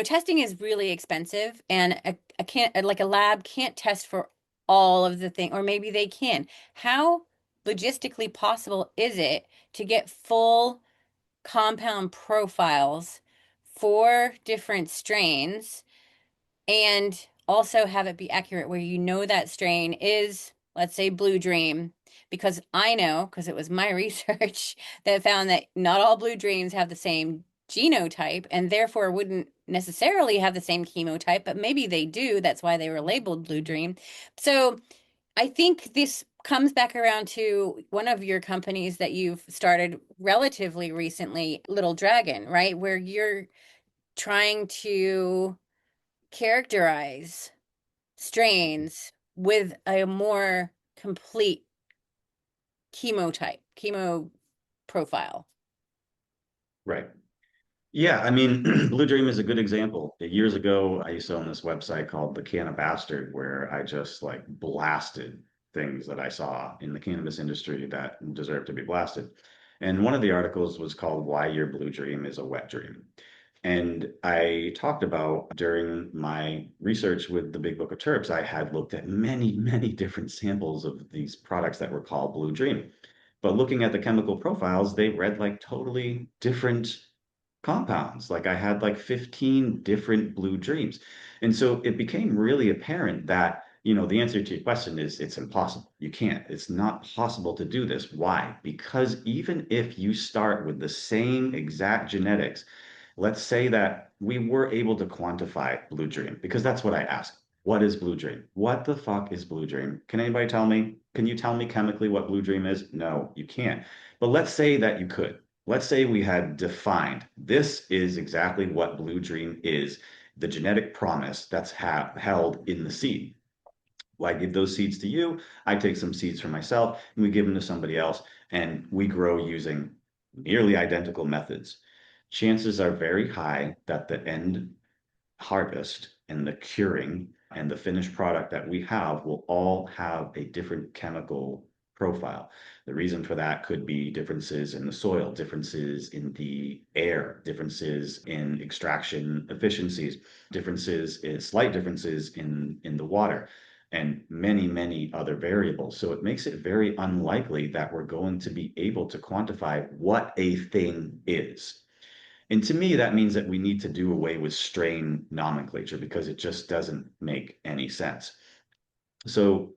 testing is really expensive, and a can't like a lab can't test for all of the thing, or maybe they can. How logistically possible is it to get full compound profiles for different strains and also have it be accurate where that strain is, let's say, Blue Dream? Because I know, because it was my research that found that not all Blue Dreams have the same genotype and therefore wouldn't necessarily have the same chemotype, but maybe they do. That's why they were labeled Blue Dream. So I think this comes back around to one of your companies that you've started relatively recently, Little Dragon, right? Where you're trying to characterize strains with a more complete chemo profile. Right. Yeah, I mean, Blue Dream is a good example. Years ago, I used to own this website called the Cannabastard, where I just like blasted things that I saw in the cannabis industry that deserved to be blasted. And one of the articles was called Why Your Blue Dream is a Wet Dream. And I talked about during my research with the Big Book of Terps, I had looked at many, many different samples of these products that were called Blue Dream. But looking at the chemical profiles, they read like totally different compounds. Like I had like 15 different blue dreams. And so it became really apparent that, the answer to your question is it's impossible. You can't. It's not possible to do this. Why? Because even if you start with the same exact genetics, let's say that we were able to quantify blue dream, because that's what I asked. What is blue dream? What the fuck is blue dream? Can anybody tell me? Can you tell me chemically what blue dream is? No, you can't. But let's say that you could. Let's say we had defined this is exactly what blue dream is, the genetic promise that's held in the seed. Well, I give those seeds to you, I take some seeds for myself, and we give them to somebody else, and we grow using nearly identical methods. Chances are very high that the end harvest and the curing and the finished product that we have will all have a different chemical profile. The reason for that could be differences in the soil, differences in the air, differences in extraction efficiencies, slight differences in the water, and many, many other variables. So it makes it very unlikely that we're going to be able to quantify what a thing is. And to me, that means that we need to do away with strain nomenclature because it just doesn't make any sense. So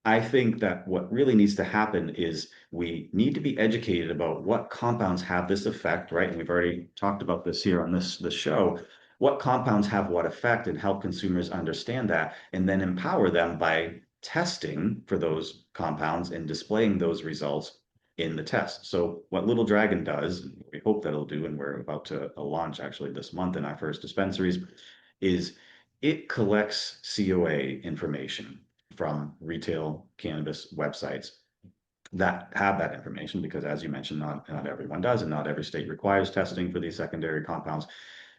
I think that what really needs to happen is we need to be educated about what compounds have this effect, right? And we've already talked about this here on this show. What compounds have what effect and help consumers understand that, and then empower them by testing for those compounds and displaying those results in the test. So what Little Dragon does, we hope that it'll do, and we're about to launch actually this month in our first dispensaries, is it collects COA information from retail cannabis websites that have that information, because as you mentioned, not everyone does, and not every state requires testing for these secondary compounds.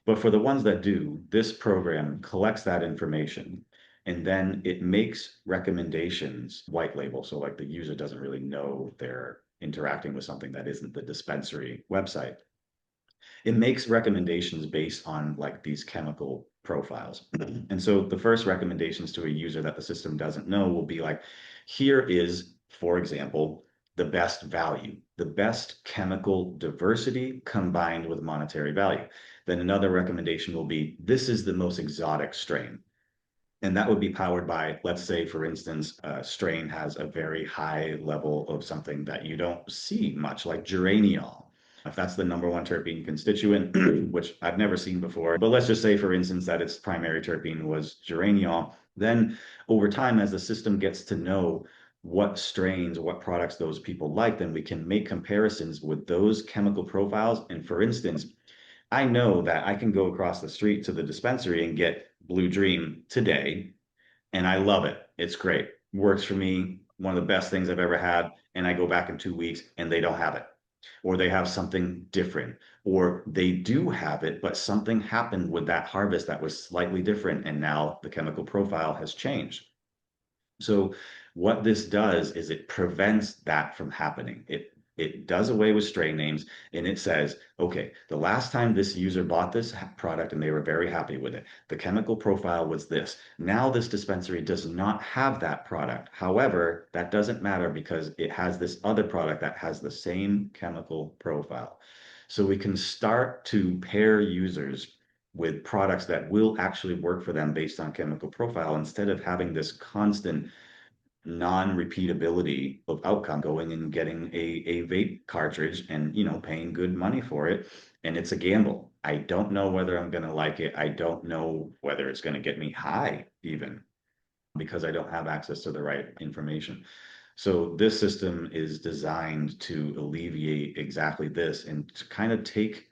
But for the ones that do, this program collects that information and then it makes recommendations white label. So like the user doesn't really know they're interacting with something that isn't the dispensary website. It makes recommendations based on like these chemical profiles. And so the first recommendations to a user that the system doesn't know will be like, here is, for example, the best value, the best chemical diversity combined with monetary value. then another recommendation will be this is the most exotic strain. And that would be powered by, let's say, for instance, a strain has a very high level of something that you don't see much, like geraniol. If that's the number one terpene constituent, which I've never seen before, but let's just say, for instance, that its primary terpene was geraniol, then over time, as the system gets to know what strains, what products those people like, then we can make comparisons with those chemical profiles. And for instance, I know that I can go across the street to the dispensary and get Blue Dream today, and I love it. It's great. Works for me. One of the best things I've ever had. And I go back in 2 weeks and they don't have it, or they have something different, or they do have it, but something happened with that harvest that was slightly different. And now the chemical profile has changed. So what this does is it prevents that from happening. It does away with strain names, and it says, okay, the last time this user bought this product and they were very happy with it, the chemical profile was this. Now this dispensary does not have that product. However, that doesn't matter because it has this other product that has the same chemical profile. So we can start to pair users with products that will actually work for them based on chemical profile instead of having this constant non-repeatability of outcome, going and getting a vape cartridge and paying good money for it, and it's a gamble. I don't know whether I'm going to like it. I don't know whether it's going to get me high even, because I don't have access to the right information. So this system is designed to alleviate exactly this and to kind of take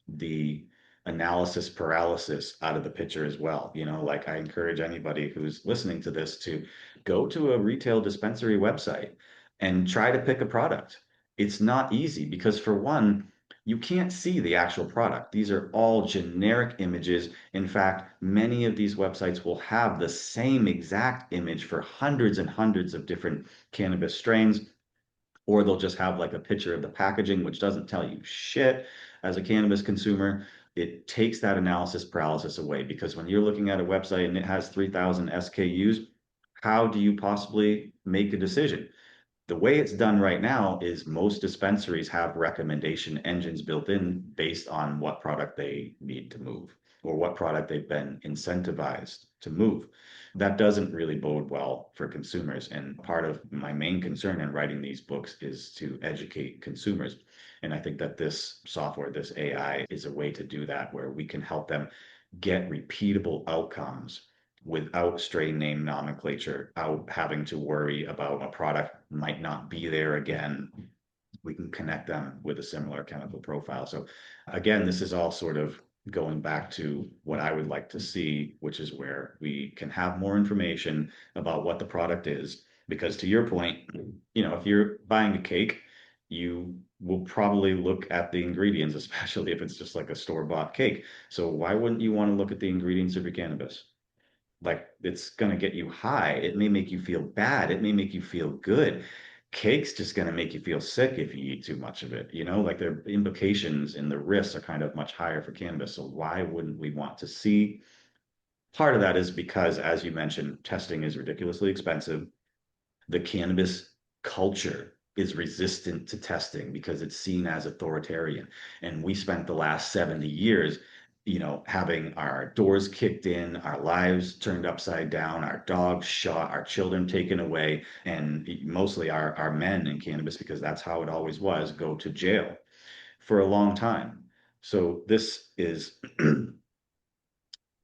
the analysis paralysis out of the picture as well. Like, I encourage anybody who's listening to this to go to a retail dispensary website and try to pick a product. It's not easy because, for one, you can't see the actual product. These are all generic images. In fact, many of these websites will have the same exact image for hundreds and hundreds of different cannabis strains, or they'll just have like a picture of the packaging, which doesn't tell you shit as a cannabis consumer. It takes that analysis paralysis away, because when you're looking at a website and it has 3,000 SKUs, how do you possibly make a decision? The way it's done right now is most dispensaries have recommendation engines built in based on what product they need to move or what product they've been incentivized to move. That doesn't really bode well for consumers. And part of my main concern in writing these books is to educate consumers. And I think that this software, this AI, is a way to do that, where we can help them get repeatable outcomes without strain name nomenclature, out having to worry about a product might not be there again. We can connect them with a similar chemical profile. So again, this is all sort of going back to what I would like to see, which is where we can have more information about what the product is. Because to your point, if you're buying a cake, you will probably look at the ingredients, especially if it's just like a store-bought cake. So why wouldn't you want to look at the ingredients of your cannabis? Like, it's going to get you high. It may make you feel bad. It may make you feel good. Cake's just going to make you feel sick if you eat too much of it. Like, the implications and the risks are kind of much higher for cannabis. So why wouldn't we want to see? Part of that is because, as you mentioned, testing is ridiculously expensive. The cannabis culture is resistant to testing because it's seen as authoritarian. And we spent the last 70 years, having our doors kicked in, our lives turned upside down, our dogs shot, our children taken away, and mostly our men in cannabis, because that's how it always was, go to jail for a long time. So this is an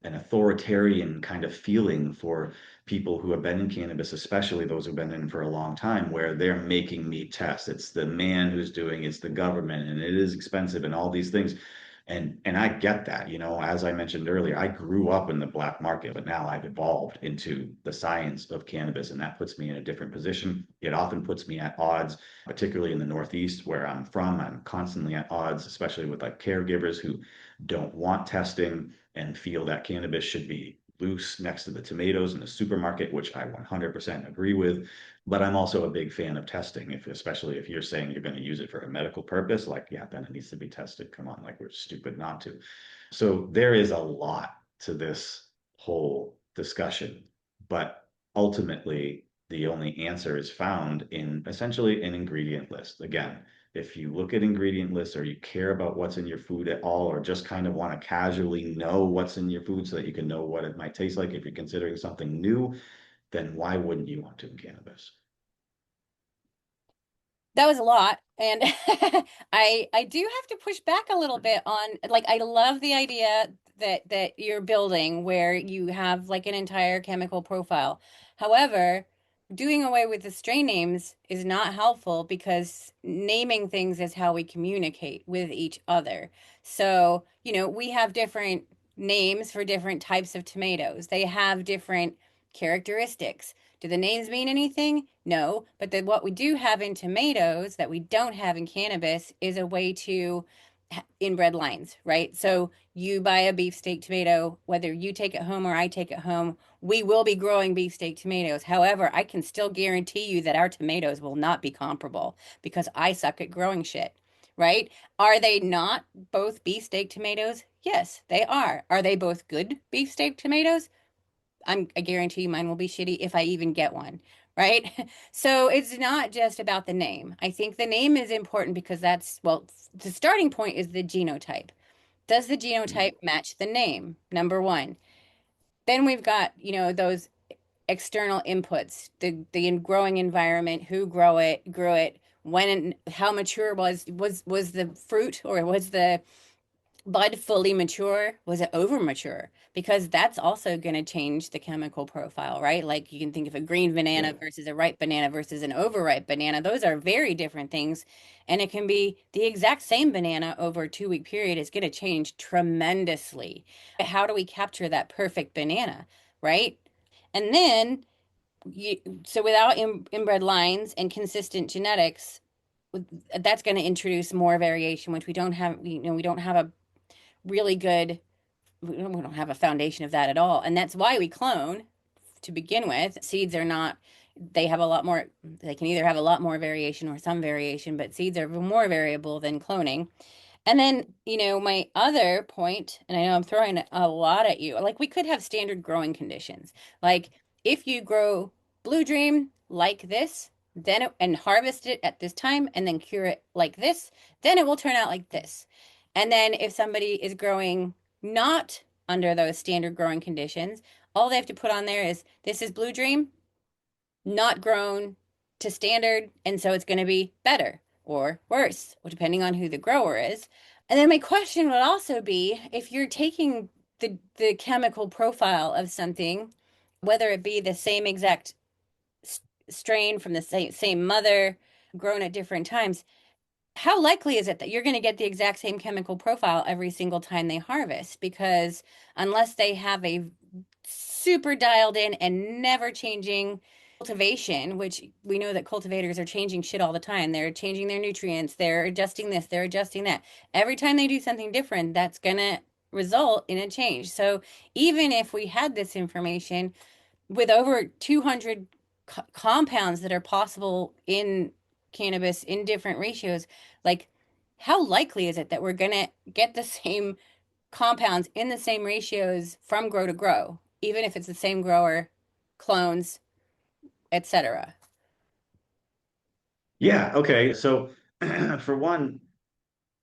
authoritarian kind of feeling for people who have been in cannabis, especially those who've been in for a long time, where they're making me test. It's the man who's doing, it's the government, and it is expensive and all these things. And I get that, as I mentioned earlier, I grew up in the black market, but now I've evolved into the science of cannabis, and that puts me in a different position. It often puts me at odds, particularly in the Northeast where I'm from. I'm constantly at odds, especially with like caregivers who don't want testing and feel that cannabis should be loose next to the tomatoes in the supermarket, which I 100% agree with. But I'm also a big fan of testing, especially if you're saying you're going to use it for a medical purpose, like, yeah, then it needs to be tested. Come on, like, we're stupid not to. So there is a lot to this whole discussion, but ultimately the only answer is found in essentially an ingredient list. Again, if you look at ingredient lists or you care about what's in your food at all, or just kind of want to casually know what's in your food so that you can know what it might taste like if you're considering something new, then why wouldn't you want to in cannabis? That was a lot. And I do have to push back a little bit on, like, I love the idea that you're building where you have like an entire chemical profile. However, doing away with the strain names is not helpful because naming things is how we communicate with each other. So, we have different names for different types of tomatoes. They have different characteristics. Do the names mean anything? No, but then what we do have in tomatoes that we don't have in cannabis is a way to inbred lines, right? So you buy a beefsteak tomato, whether you take it home or I take it home, we will be growing beefsteak tomatoes. However, I can still guarantee you that our tomatoes will not be comparable because I suck at growing shit, right? Are they not both beefsteak tomatoes? Yes, they are. Are they both good beefsteak tomatoes? I guarantee you mine will be shitty if I even get one, right? So it's not just about the name. I think the name is important because well, the starting point is the genotype. Does the genotype match the name? Number one. Then we've got, those external inputs, the growing environment, who grew it, when, how mature was the fruit, or was the bud fully mature? Was it over mature? Because that's also going to change the chemical profile, right? Like you can think of a green banana Yeah. versus a ripe banana versus an overripe banana. Those are very different things. And it can be the exact same banana over a 2 week period is going to change tremendously. How do we capture that perfect banana, right? And then, you, so without inbred lines and consistent genetics, that's going to introduce more variation, which we don't have. We don't have a really good, we don't have a foundation of that at all. And that's why we clone to begin with. Seeds are not, they have a lot more, they can either have a lot more variation or some variation, but seeds are more variable than cloning. And then, my other point, and I know I'm throwing a lot at you, like we could have standard growing conditions. Like if you grow Blue Dream like this, and harvest it at this time and then cure it like this, then it will turn out like this. And then if somebody is growing not under those standard growing conditions, all they have to put on there is this is Blue Dream, not grown to standard, and so it's going to be better or worse, depending on who the grower is. And then my question would also be if you're taking the chemical profile of something, whether it be the same exact strain from the same mother, grown at different times, how likely is it that you're going to get the exact same chemical profile every single time they harvest? Because unless they have a super dialed in and never changing cultivation, which we know that cultivators are changing shit all the time. They're changing their nutrients, they're adjusting this, they're adjusting that. Every time they do something different, that's going to result in a change. So even if we had this information with over 200 compounds that are possible in cannabis in different ratios, like how likely is it that we're going to get the same compounds in the same ratios from grow to grow, even if it's the same grower, clones, etc.? Yeah. Okay. So for one,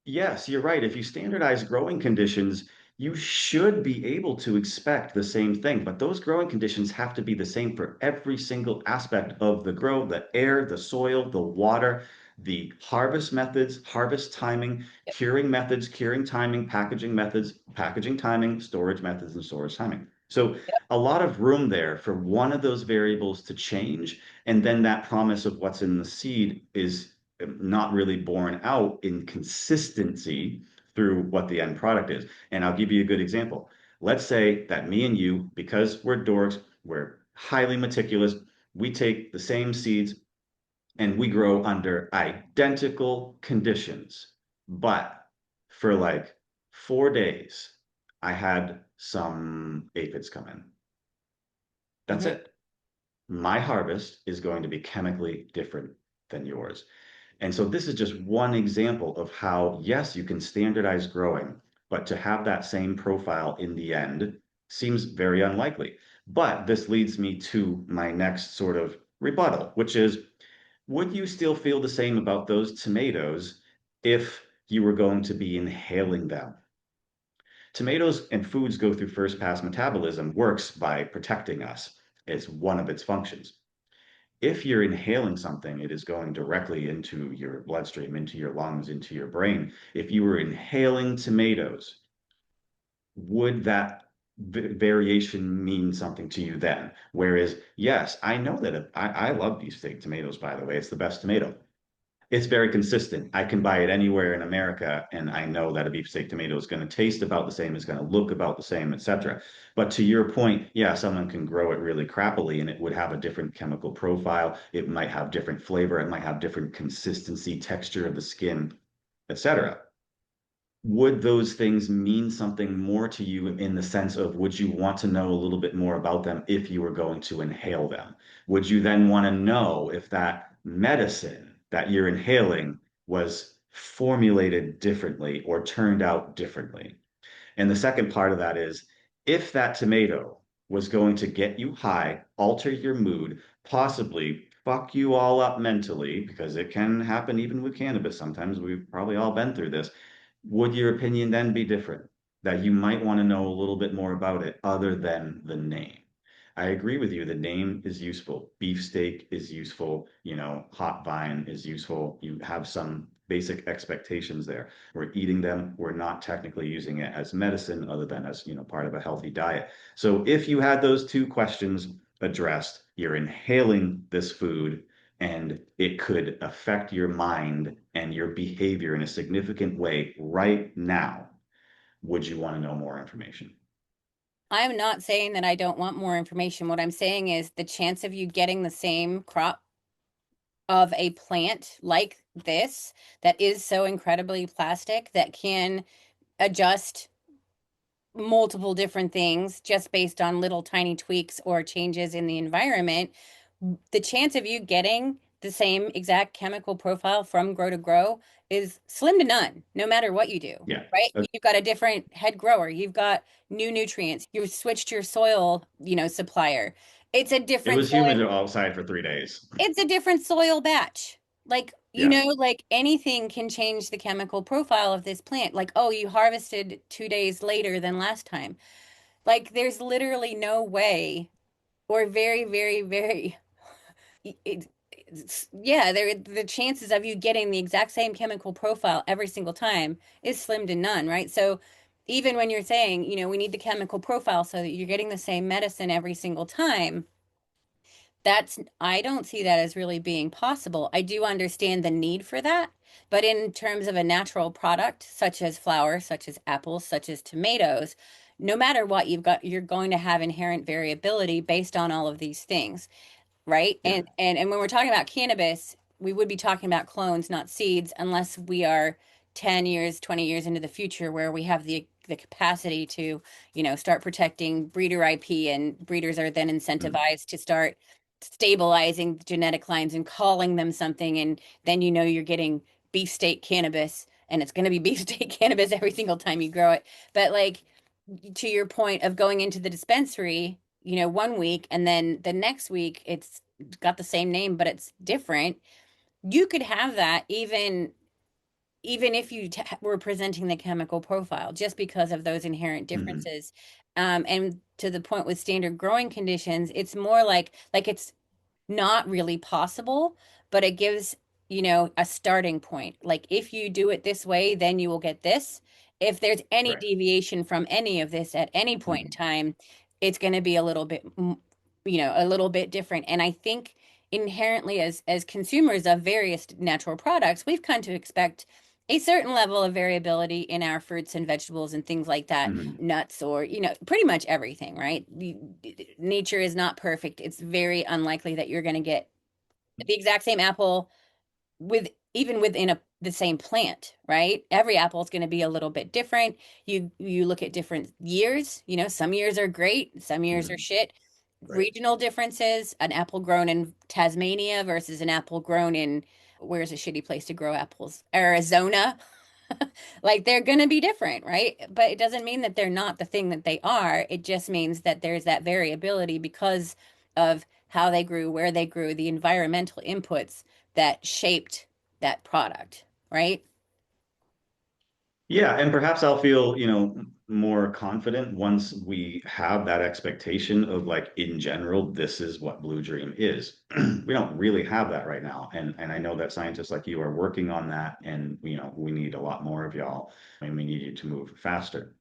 yes, you're right. If you standardize growing conditions, you should be able to expect the same thing, but those growing conditions have to be the same for every single aspect of the grow, the air, the soil, the water, the harvest methods, harvest timing, curing methods, curing timing, packaging methods, packaging timing, storage methods, and storage timing. So a lot of room there for one of those variables to change, and then that promise of what's in the seed is not really borne out in consistency through what the end product is. And I'll give you a good example. Let's say that me and you, because we're dorks, we're highly meticulous, we take the same seeds and we grow under identical conditions. But for like 4 days, I had some aphids come in. That's Hmm. it. My harvest is going to be chemically different than yours. And so this is just one example of how, yes, you can standardize growing, but to have that same profile in the end seems very unlikely. But this leads me to my next sort of rebuttal, which is, would you still feel the same about those tomatoes if you were going to be inhaling them. Tomatoes and foods go through first pass metabolism, works by protecting us. It's one of its functions. If you're inhaling something, it is going directly into your bloodstream, into your lungs, into your brain. If you were inhaling tomatoes, would that variation mean something to you then? Whereas, yes, I know that I love beefsteak tomatoes, by the way. It's the best tomato. It's very consistent. I can buy it anywhere in America, and I know that a beefsteak tomato is going to taste about the same, it's going to look about the same, etc. But to your point, yeah, someone can grow it really crappily, and it would have a different chemical profile. It might have different flavor. It might have different consistency, texture of the skin, etc. Would those things mean something more to you in the sense of would you want to know a little bit more about them if you were going to inhale them? Would you then want to know if that medicine that you're inhaling was formulated differently or turned out differently? And the second part of that is if that tomato was going to get you high, alter your mood, possibly fuck you all up mentally, because it can happen even with cannabis. Sometimes we've probably all been through this. Would your opinion then be different? That you might want to know a little bit more about it other than the name. I agree with you. The name is useful. Beefsteak is useful. Hot vine is useful. You have some basic expectations there. We're eating them. We're not technically using it as medicine other than as, part of a healthy diet. So if you had those two questions addressed, you're inhaling this food and it could affect your mind and your behavior in a significant way right now, would you want to know more information? I'm not saying that I don't want more information. What I'm saying is the chance of you getting the same crop of a plant like this that is so incredibly plastic that can adjust multiple different things just based on little tiny tweaks or changes in the environment, the chance of you getting the same exact chemical profile from grow to grow is slim to none, no matter what you do, Yeah. right? You've got a different head grower, you've got new nutrients, you've switched your soil, supplier. It's a It different was humid soil, outside for 3 days. it's a different soil batch. Like, Yeah. like anything can change the chemical profile of this plant. Like, oh, you harvested 2 days later than last time. Like there's literally no way, or very, very, very, yeah, the chances of you getting the exact same chemical profile every single time is slim to none, right? So even when you're saying, we need the chemical profile so that you're getting the same medicine every single time, I don't see that as really being possible. I do understand the need for that, but in terms of a natural product, such as flour, such as apples, such as tomatoes, no matter what you've got, you're going to have inherent variability based on all of these things, right? Yeah. And when we're talking about cannabis, we would be talking about clones, not seeds, unless we are 10 years, 20 years into the future where we have the capacity to, start protecting breeder IP, and breeders are then Mhm. incentivized to start stabilizing the genetic lines and calling them something, and then you're getting beefsteak cannabis, and it's going to be beefsteak cannabis every single time you grow it. But like, to your point of going into the dispensary, one week and then the next week it's got the same name but it's different. You could have that even if you were presenting the chemical profile just because of those inherent Mhm. differences. And to the point with standard growing conditions, it's more like it's not really possible, but it gives, a starting point. Like if you do it this way, then you will get this. If there's any Right. deviation from any of this at any point in Mhm. time, it's going to be a little bit, a little bit different. And I think inherently as consumers of various natural products, we've come to expect a certain level of variability in our fruits and vegetables and things like that, Mhm. nuts or, pretty much everything, right? Nature is not perfect. It's very unlikely that you're going to get the exact same apple with even within the same plant, right? Every apple is going to be a little bit different. You look at different years, some years are great, some years are Mhm. shit. Right. Regional differences, an apple grown in Tasmania versus an apple grown in, where's a shitty place to grow apples? Arizona. Like they're going to be different, right? But it doesn't mean that they're not the thing that they are. It just means that there's that variability because of how they grew, where they grew, the environmental inputs that shaped that product, right? Yeah, and perhaps I'll feel, more confident once we have that expectation of like in general, this is what Blue Dream is. We don't really have that right now. And I know that scientists like you are working on that and we need a lot more of y'all and we need you to move faster.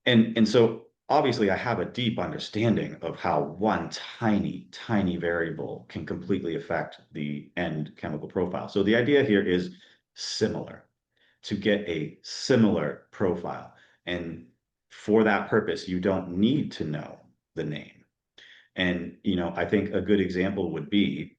And so obviously I have a deep understanding of how one tiny, tiny variable can completely affect the end chemical profile. So the idea here is similar to get a similar profile. And for that purpose, you don't need to know the name. And, I think a good example would be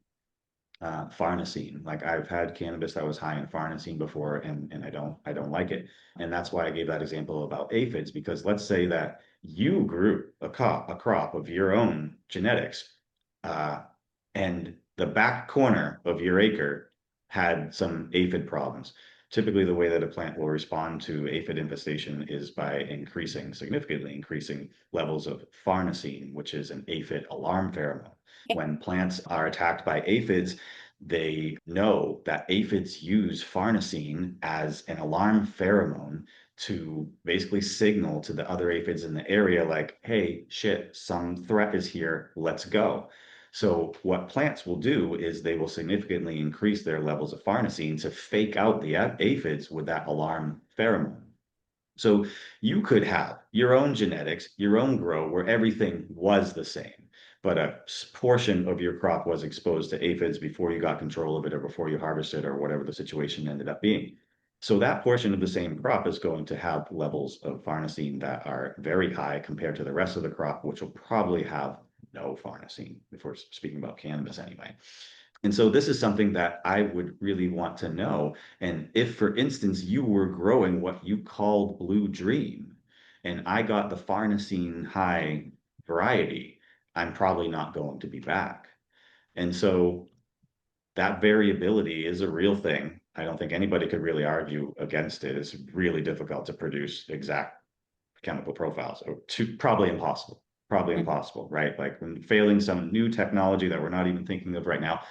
farnesene. Like I've had cannabis that was high in farnesene before, and I don't like it. And that's why I gave that example about aphids, because let's say that you grew a crop of your own genetics, uh, and the back corner of your acre had some aphid problems. Typically, the way that a plant will respond to aphid infestation is by significantly increasing levels of farnesene, which is an aphid alarm pheromone. When plants are attacked by aphids, they know that aphids use farnesene as an alarm pheromone to basically signal to the other aphids in the area, like, hey, shit, some threat is here, let's go. So, what plants will do is they will significantly increase their levels of farnesene to fake out the aphids with that alarm pheromone. So you could have your own genetics, your own grow where everything was the same, but a portion of your crop was exposed to aphids before you got control of it or before you harvested or whatever the situation ended up being. So that portion of the same crop is going to have levels of farnesene that are very high compared to the rest of the crop, which will probably have no farnesene, if we're speaking about cannabis anyway. And so this is something that I would really want to know. And if, for instance, you were growing what you called Blue Dream, and I got the farnesene high variety, I'm probably not going to be back. And so that variability is a real thing. I don't think anybody could really argue against it. It's really difficult to produce exact chemical profiles, or probably Mhm. impossible, right? Like when failing some new technology that we're not even thinking of right now,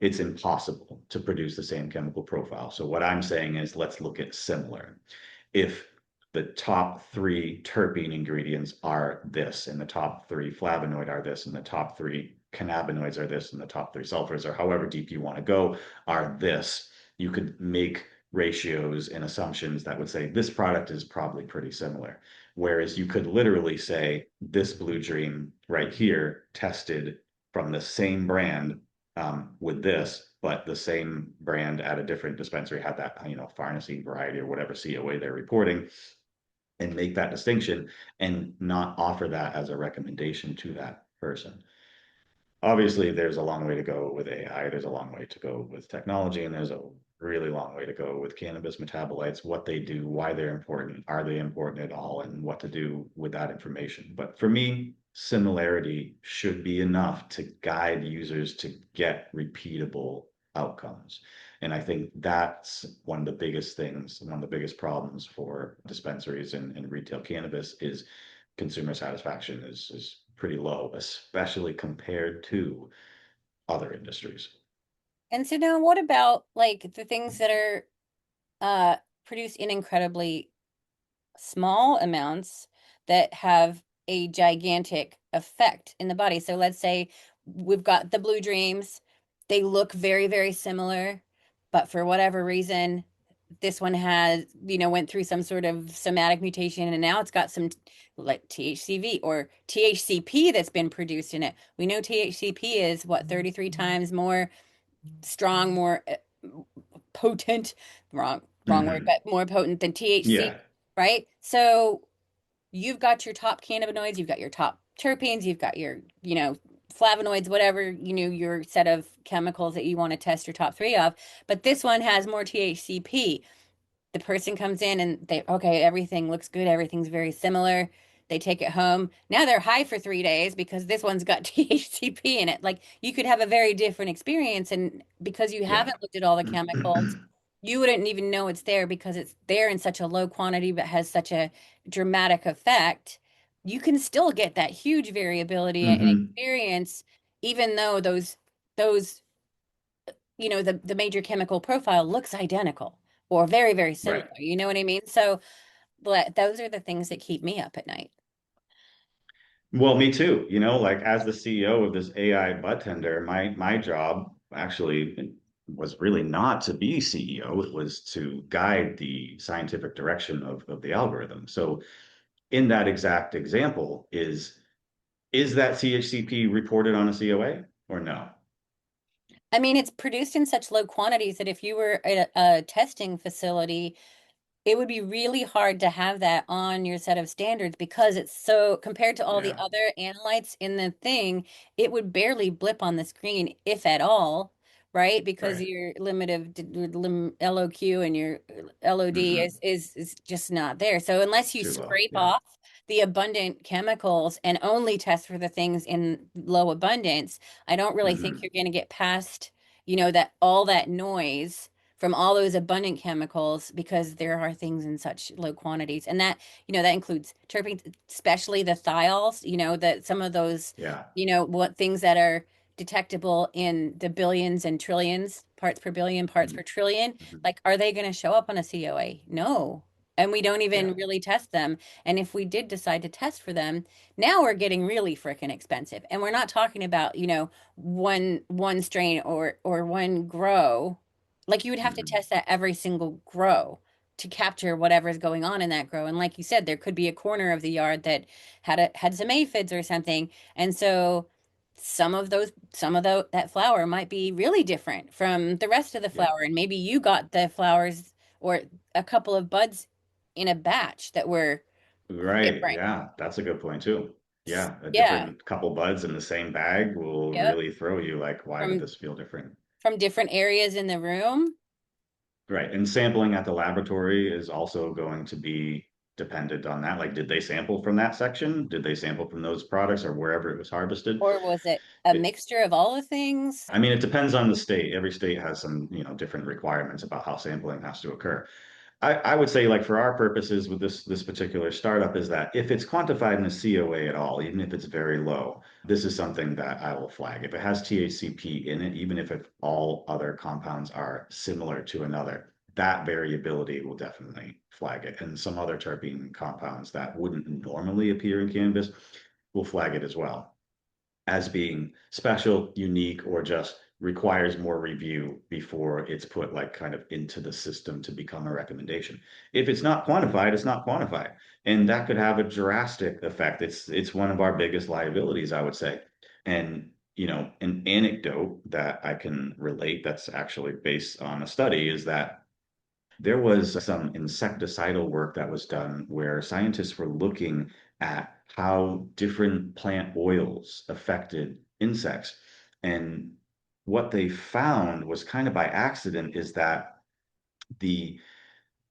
it's impossible to produce the same chemical profile. So what I'm saying is let's look at similar. If the top three terpene ingredients are this, and the top three flavonoid are this, and the top three cannabinoids are this, and the top three sulfurs, or however deep you want to go, are this, you could make ratios and assumptions that would say this product is probably pretty similar. Whereas you could literally say this Blue Dream right here tested from the same brand with this, but the same brand at a different dispensary had that, farnesene variety or whatever COA they're reporting, and make that distinction and not offer that as a recommendation to that person. Obviously, there's a long way to go with AI. There's a long way to go with technology, and there's a really long way to go with cannabis metabolites, what they do, why they're important, are they important at all, and what to do with that information. But for me, similarity should be enough to guide users to get repeatable outcomes. And I think that's one of the biggest things, one of the biggest problems for dispensaries and retail cannabis is consumer satisfaction is pretty low, especially compared to other industries. And so now what about like the things that are uh produced in incredibly small amounts that have a gigantic effect in the body? So let's say we've got the blue dreams. They look very, very similar, but for whatever reason, this one has, went through some sort of somatic mutation and now it's got some like THCV or THCP that's been produced in it. We know THCP is what, 33 times more strong, more potent, wrong word, Hmm. but more potent than THC, Yeah. right? So you've got your top cannabinoids, you've got your top terpenes, you've got your, flavonoids, whatever, your set of chemicals that you want to test your top three of. But this one has more THCP. The person comes in and okay, everything looks good, everything's very similar. They take it home. Now they're high for 3 days because this one's got THCP in it. Like you could have a very different experience, and because you Yeah. haven't looked at all the chemicals, you wouldn't even know it's there because it's there in such a low quantity but has such a dramatic effect. You can still get that huge variability in Hmm. experience, even though those the major chemical profile looks identical. or very, very similar. Right. You know what I mean? So those are the things that keep me up at night. Well, me too. Like as the CEO of this AI bud tender, my job actually was really not to be CEO. It was to guide the scientific direction of the algorithm. So in that exact example, is that CHCP reported on a COA or no? I mean, it's produced in such low quantities that if you were a testing facility, it would be really hard to have that on your set of standards because it's so compared to all the Yeah, other analytes in the thing, it would barely blip on the screen, if at all, right? Because right. your limit of LOQ and your LOD Hmm. is just not there. So unless you Too low. scrape Yeah. off the abundant chemicals and only test for the things in low abundance, I don't really think Hmm. you're going to get past, that all that noise from all those abundant chemicals because there are things in such low quantities. And that includes terpenes, especially the thiols, that some of those, Yeah. what things that are detectable in the billions and trillions parts per billion, parts per trillion, Hmm. like, are they going to show up on a COA? No. And we don't Yeah. even really test them. And if we did decide to test for them, now we're getting really freaking expensive. And we're not talking about, one strain or one grow, like you would have to Hmm. test that every single grow to capture whatever's going on in that grow. And like you said, there could be a corner of the yard that had some aphids or something. And so some of that flower might be really different from the rest of the Yeah. flower. And maybe you got the flowers or a couple of buds in a batch that were Right. different. Yeah. That's a good point too. Yeah. A Yeah. different couple buds in the same bag will Yep. really throw you like, why would From this feel different? different areas in the room. Right. And sampling at the laboratory is also going to be dependent on that. Like, did they sample from that section? Did they sample from those products or wherever it was harvested? Or was it a It, mixture of all the things? I mean, it depends on the state. Every state has some, different requirements about how sampling has to occur. I would say, like for our purposes with this particular startup, is that if it's quantified in a COA at all, even if it's very low, this is something that I will flag. If it has THCP in it, even if all other compounds are similar to another, that variability will definitely flag it. And some other terpene compounds that wouldn't normally appear in cannabis will flag it as well as being special, unique, or just requires more review before it's put like kind of into the system to become a recommendation. If it's not quantified, it's not quantified. And that could have a drastic effect. It's one of our biggest liabilities, I would say. And an anecdote that I can relate that's actually based on a study is that there was some insecticidal work that was done where scientists were looking at how different plant oils affected insects. And what they found was kind of by accident is that the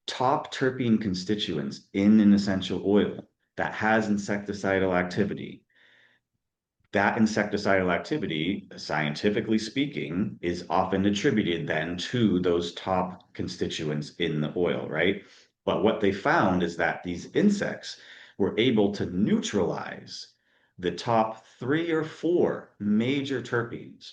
top terpene constituents in an essential oil that has insecticidal activity, that insecticidal activity, scientifically speaking, is often attributed then to those top constituents in the oil, right? But what they found is that these insects were able to neutralize the top three or four major terpenes,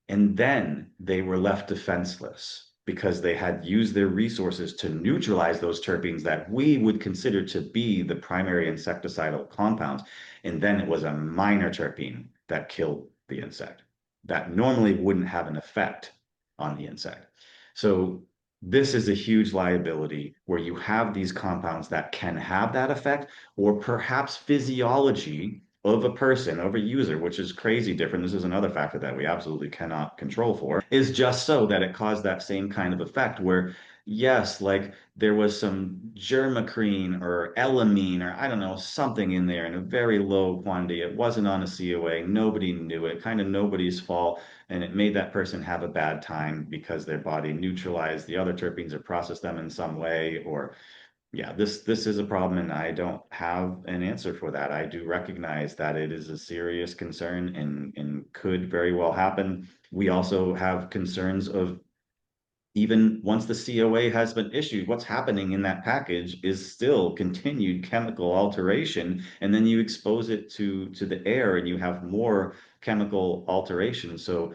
and then they were left defenseless because they had used their resources to neutralize those terpenes that we would consider to be the primary insecticidal compounds. And then it was a minor terpene that killed the insect that normally wouldn't have an effect on the insect. So this is a huge liability where you have these compounds that can have that effect, or perhaps physiology of a person, of a user, which is crazy different. This is another factor that we absolutely cannot control for, is just so that it caused that same kind of effect where, yes, like there was some germacrene or elamine or I don't know, something in there in a very low quantity. It wasn't on a COA. Nobody knew it, kind of nobody's fault. And it made that person have a bad time because their body neutralized the other terpenes or processed them in some way, or yeah, this is a problem, and I don't have an answer for that. I do recognize that it is a serious concern and could very well happen. We also have concerns of even once the COA has been issued, what's happening in that package is still continued chemical alteration, and then you expose it to the air and you have more chemical alteration. So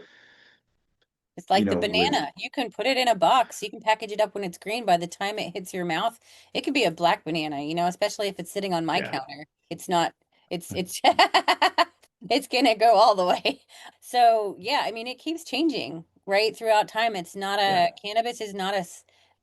It's you like the know, with banana. You can put it in a box. You can package it up when it's green. By the time it hits your mouth, it could be a black banana, especially if it's sitting on my yeah, counter. It's not, it's it's gonna go all the way. So yeah, I mean it keeps changing, right? Throughout time. It's not yeah, a cannabis is not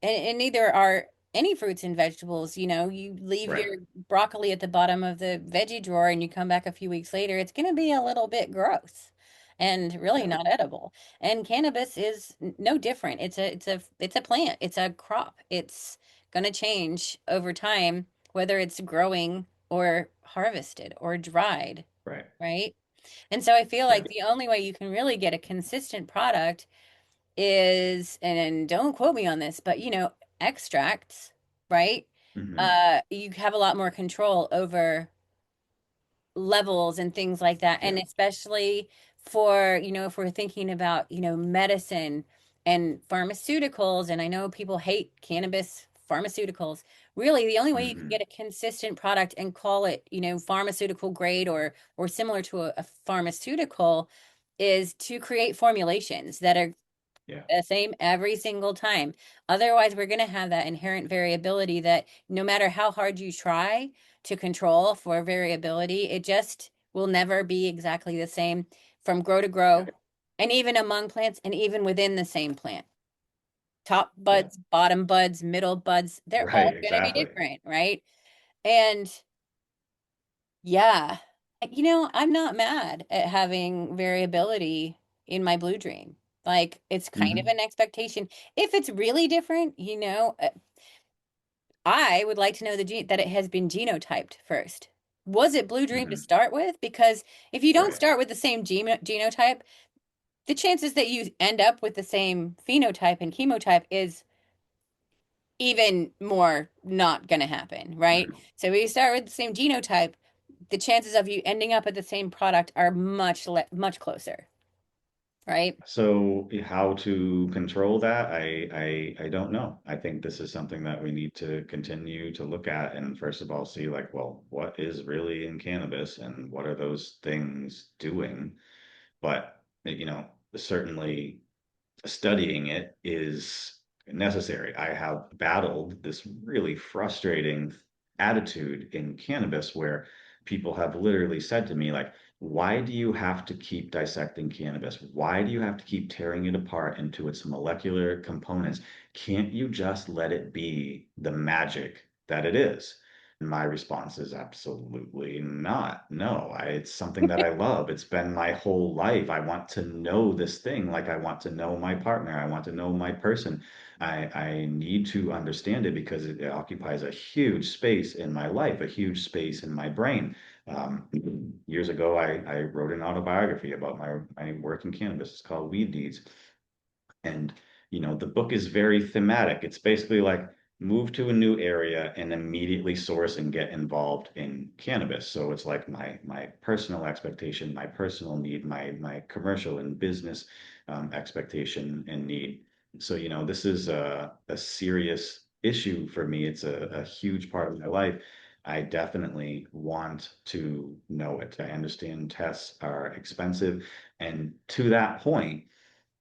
and neither are any fruits and vegetables. You leave right, your broccoli at the bottom of the veggie drawer and you come back a few weeks later, it's gonna be a little bit gross and really yeah, not edible. And cannabis is no different. It's a plant. It's a crop. It's going to change over time whether it's growing or harvested or dried, right, right? And so I feel yeah, like the only way you can really get a consistent product is, and don't quote me on this, but extracts, right? hmm, You have a lot more control over levels and things like that. yeah, And especially for, if we're thinking about, medicine and pharmaceuticals, and I know people hate cannabis pharmaceuticals. Really, the only way you can hmm, get a consistent product and call it, pharmaceutical grade or similar to a pharmaceutical is to create formulations that are yeah, the same every single time. Otherwise, we're going to have that inherent variability that no matter how hard you try to control for variability, it just will never be exactly the same from grow to yeah, grow, and even among plants, and even within the same plant. Top yeah, buds, bottom buds, middle buds, they're right, all going to be exactly. different, right? And yeah, I'm not mad at having variability in my blue dream. Like, it's kind of Hmm, an expectation. If it's really different, I would like to know the gene that it has been genotyped first. Was it blue dream to hmm, start with? Because if you don't right. start with the same genotype, the chances that you end up with the same phenotype and chemotype is even more not going to happen, right? Mm. So if you start with the same genotype, the chances of you ending up at the same product are much closer, right? So how to control that, I don't know. I think this is something that we need to continue to look at and first of all see like, well, what is really in cannabis and what are those things doing? But certainly studying it is necessary. I have battled this really frustrating attitude in cannabis where people have literally said to me, like, why do you have to keep dissecting cannabis? Why do you have to keep tearing it apart into its molecular components? Can't you just let it be the magic that it is? And my response is absolutely not. No, it's something that I love. It's been my whole life. I want to know this thing like I want to know my partner. I want to know my person. I need to understand it because it occupies a huge space in my life, a huge space in my brain. Um, Years ago, I wrote an autobiography about my work in cannabis. It's called Weed Deeds. And, the book is very thematic. It's basically like move to a new area and immediately source and get involved in cannabis. So it's like my personal expectation, my personal need, my commercial and business expectation and need. So, this is a serious issue for me. It's a huge part of my life. I definitely want to know it. I understand tests are expensive. And to that point,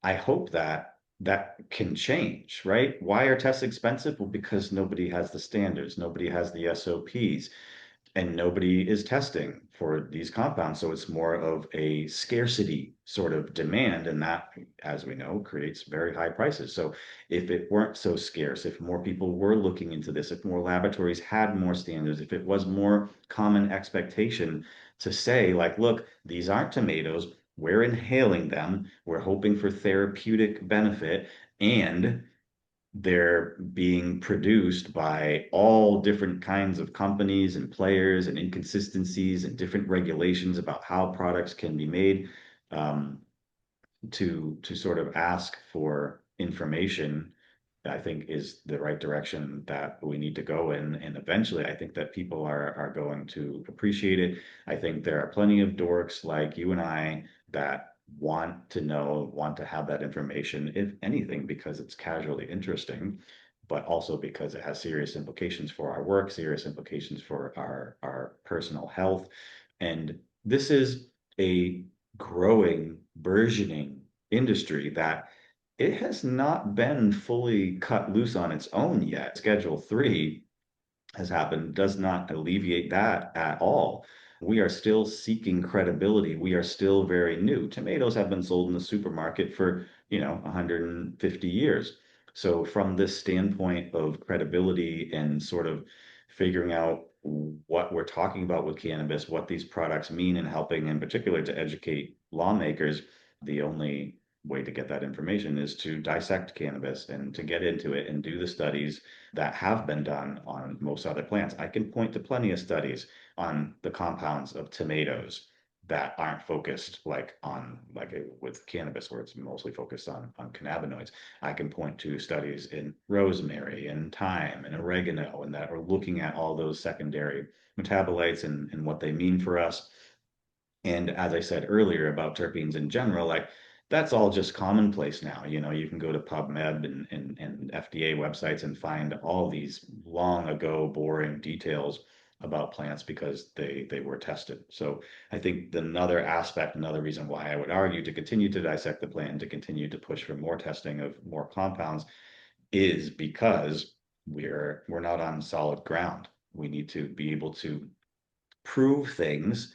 I hope that that can change, right? Why are tests expensive? Well, because nobody has the standards, nobody has the SOPs, and nobody is testing for these compounds. So it's more of a scarcity sort of demand. And that, as we know, creates very high prices. So if it weren't so scarce, if more people were looking into this, if more laboratories had more standards, if it was more common expectation to say, like, look, these aren't tomatoes, we're inhaling them, we're hoping for therapeutic benefit, and they're being produced by all different kinds of companies and players and inconsistencies and different regulations about how products can be made. Um, to sort of ask for information, I think is the right direction that we need to go in. And eventually, I think that people are going to appreciate it. I think there are plenty of dorks like you and I that want to know, want to have that information, if anything, because it's casually interesting, but also because it has serious implications for our work, serious implications for our personal health. And this is a growing, burgeoning industry that it has not been fully cut loose on its own yet. Schedule 3 has happened does not alleviate that at all. We are still seeking credibility. We are still very new. Tomatoes have been sold in the supermarket for, 150 years. So from this standpoint of credibility and sort of figuring out what we're talking about with cannabis, what these products mean, and helping in particular to educate lawmakers, the only way to get that information is to dissect cannabis and to get into it and do the studies that have been done on most other plants. I can point to plenty of studies on the compounds of tomatoes that aren't focused with cannabis, where it's mostly focused on cannabinoids. I can point to studies in rosemary and thyme and oregano, and that are looking at all those secondary metabolites and what they mean for us. And as I said earlier about terpenes in general, like that's all just commonplace now. You can go to PubMed and FDA websites and find all these long ago boring details about plants because they were tested. So I think another aspect, another reason why I would argue to continue to dissect the plant and to continue to push for more testing of more compounds is because we're not on solid ground. We need to be able to prove things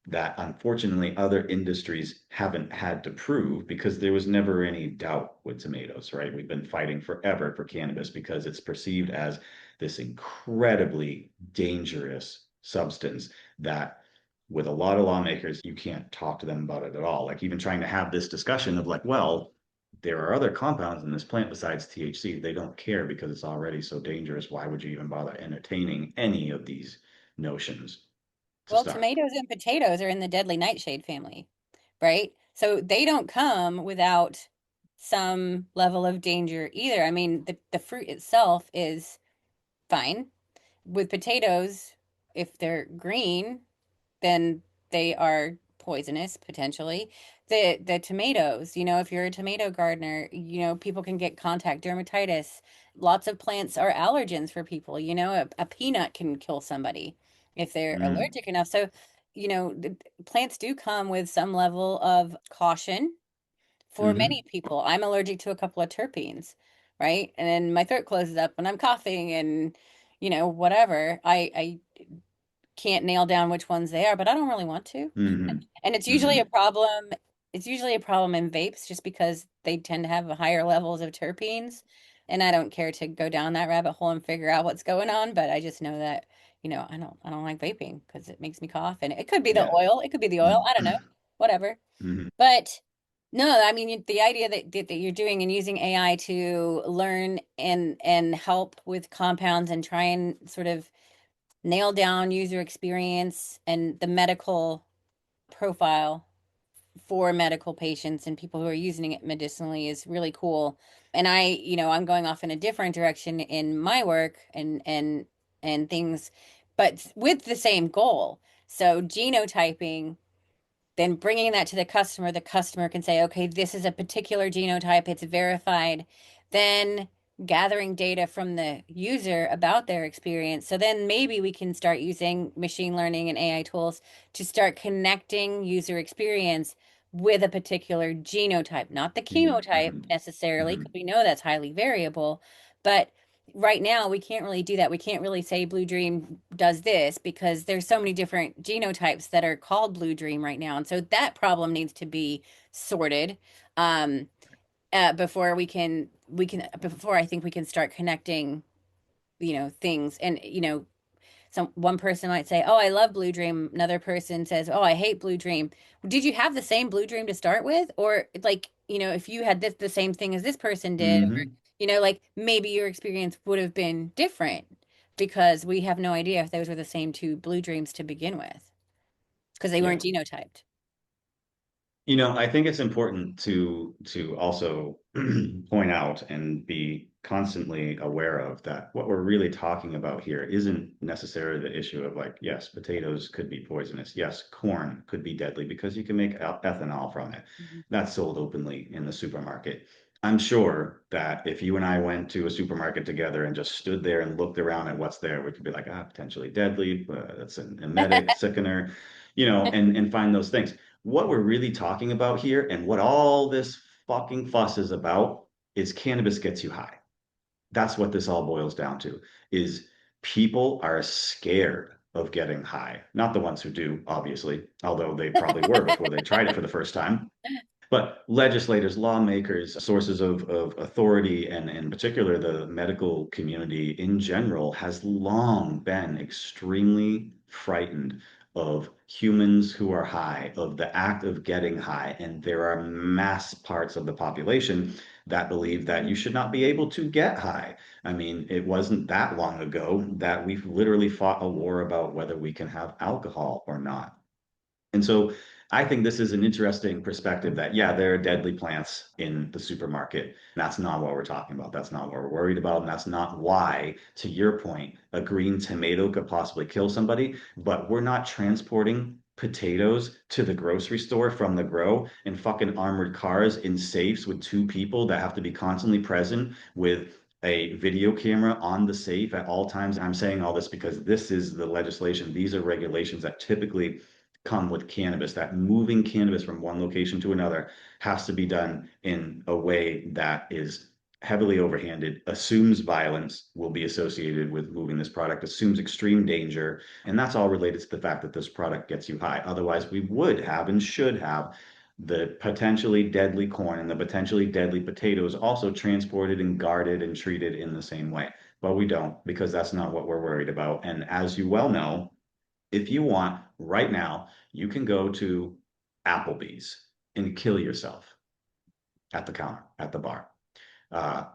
that unfortunately other industries haven't had to prove because there was never any doubt with tomatoes, right? We've been fighting forever for cannabis because it's perceived as this incredibly dangerous substance that with a lot of lawmakers, you can't talk to them about it at all. Like even trying to have this discussion of like, well, there are other compounds in this plant besides THC. They don't care because it's already so dangerous. Why would you even bother entertaining any of these notions to Well, start? tomatoes and potatoes are in the deadly nightshade family, right? So they don't come without some level of danger either. I mean, the fruit itself is fine. With potatoes, if they're green, then they are poisonous potentially. The tomatoes, if you're a tomato gardener, people can get contact dermatitis. Lots of plants are allergens for people. A peanut can kill somebody if they're Mm, allergic enough. So, the plants do come with some level of caution for many hmm people. I'm allergic to a couple of terpenes, right? And then my throat closes up when I'm coughing and whatever. I can't nail down which ones they are, but I don't really want to. hmm And it's usually a hmm problem. It's usually a problem in vapes just because they tend to have higher levels of terpenes. And I don't care to go down that rabbit hole and figure out what's going on, but I just know that, I don't like vaping because it makes me cough. And it could be the Yeah. oil. It could be the oil. I don't know. hmm Whatever. hmm But no, I mean the idea that you're doing and using AI to learn and help with compounds and try and sort of nail down user experience and the medical profile for medical patients and people who are using it medicinally is really cool. And I'm going off in a different direction in my work and things, but with the same goal. So genotyping, then bringing that to the customer can say, okay, this is a particular genotype, it's verified. Then gathering data from the user about their experience. So then maybe we can start using machine learning and AI tools to start connecting user experience with a particular genotype, not the chemotype hmm necessarily, hmm because we know that's highly variable, but right now we can't really do that. We can't really say Blue Dream does this because there's so many different genotypes that are called Blue Dream right now. And so that problem needs to be sorted um before before I think we can start connecting, things. And some one person might say, "Oh, I love Blue Dream." Another person says, "Oh, I hate Blue Dream." Did you have the same Blue Dream to start with, or like, if you had the same thing as this person did, or hmm like maybe your experience would have been different because we have no idea if those were the same two Blue Dreams to begin with because they Yeah. weren't genotyped. I think it's important to also point out and be constantly aware of that what we're really talking about here isn't necessarily the issue of like, yes, potatoes could be poisonous. Yes, corn could be deadly because you can make ethanol from it. Mhm. That's sold openly in the supermarket. I'm sure that if you and I went to a supermarket together and just stood there and looked around at what's there, we could be like, potentially deadly, that's an emetic, sickener, and find those things. What we're really talking about here and what all this fucking fuss is about is cannabis gets you high. That's what this all boils down to is people are scared of getting high. Not the ones who do, obviously, although they probably were before they tried it for the first time. But legislators, lawmakers, sources of authority, and in particular the medical community in general, has long been extremely frightened of humans who are high, of the act of getting high. And there are mass parts of the population that believe that you should not be able to get high. I mean, it wasn't that long ago that we've literally fought a war about whether we can have alcohol or not. And so I think this is an interesting perspective that, yeah, there are deadly plants in the supermarket. That's not what we're talking about. That's not what we're worried about. And that's not why, to your point, a green tomato could possibly kill somebody. But we're not transporting potatoes to the grocery store from the grow in fucking armored cars in safes with two people that have to be constantly present with a video camera on the safe at all times. I'm saying all this because this is the legislation. These are regulations that typically come with cannabis, that moving cannabis from one location to another has to be done in a way that is heavily overhanded, assumes violence will be associated with moving this product, assumes extreme danger. And that's all related to the fact that this product gets you high. Otherwise, we would have and should have the potentially deadly corn and the potentially deadly potatoes also transported and guarded and treated in the same way. But we don't because that's not what we're worried about. And as you well know, if you want right now, you can go to Applebee's and kill yourself at the counter, at the bar.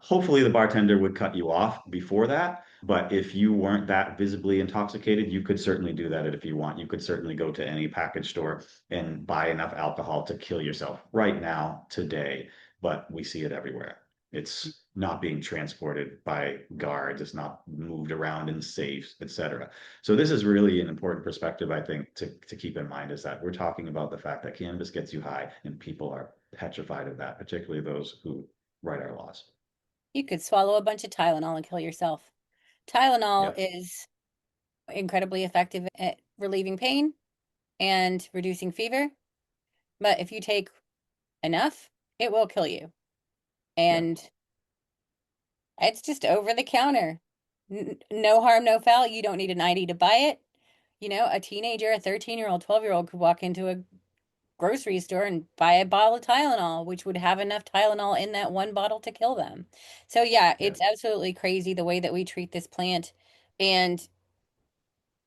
Hopefully, the bartender would cut you off before that. But if you weren't that visibly intoxicated, you could certainly do that if you want. You could certainly go to any package store and buy enough alcohol to kill yourself right now, today. But we see it everywhere. It's not being transported by guards. It's not moved around in safes, etc. So this is really an important perspective, I think, to keep in mind is that we're talking about the fact that cannabis gets you high, and people are petrified of that, particularly those who write our laws. You could swallow a bunch of Tylenol and kill yourself. Tylenol Yes. is incredibly effective at relieving pain and reducing fever, but if you take enough, it will kill you. Yeah. And it's just over the counter. No harm, no foul. You don't need an ID to buy it. You know, a teenager, a 13-year-old, 12-year-old could walk into a grocery store and buy a bottle of Tylenol, which would have enough Tylenol in that one bottle to kill them. So yeah, Yeah. it's absolutely crazy the way that we treat this plant. And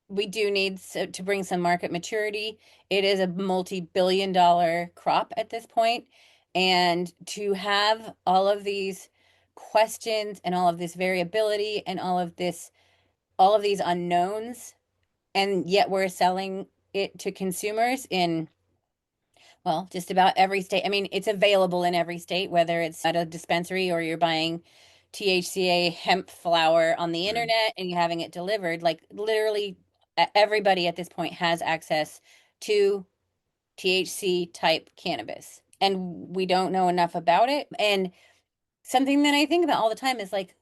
we do need to bring some market maturity. It is a multi-billion dollar crop at this point, and to have all of these questions and all of this variability and all of these unknowns, and yet we're selling it to consumers in, well, just about every state. I mean, it's available in every state, whether it's at a dispensary or you're buying THCA hemp flower on the Mm. internet and you're having it delivered. Like literally everybody at this point has access to THC type cannabis. And we don't know enough about it. And something that I think about all the time is like,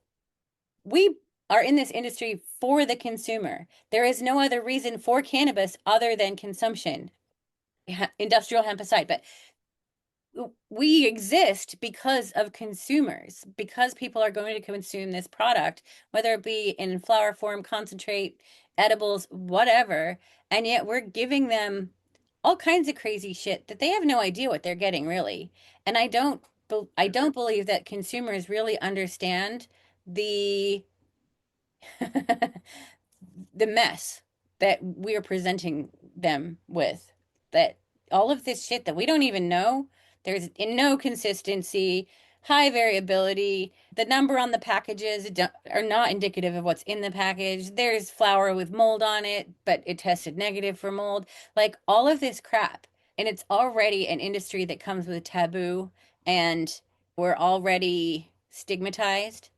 we are in this industry for the consumer. There is no other reason for cannabis other than consumption, industrial hemp aside. But we exist because of consumers, because people are going to consume this product, whether it be in flower form, concentrate, edibles, whatever. And yet we're giving them all kinds of crazy shit that they have no idea what they're getting really. And I Yeah. don't believe that consumers really understand the the mess that we're presenting them with. That all of this shit that we don't even know, there's in no consistency, high variability. The number on the packages are not indicative of what's in the package. There's flour with mold on it, but it tested negative for mold. Like all of this crap. And it's already an industry that comes with taboo, and we're already stigmatized,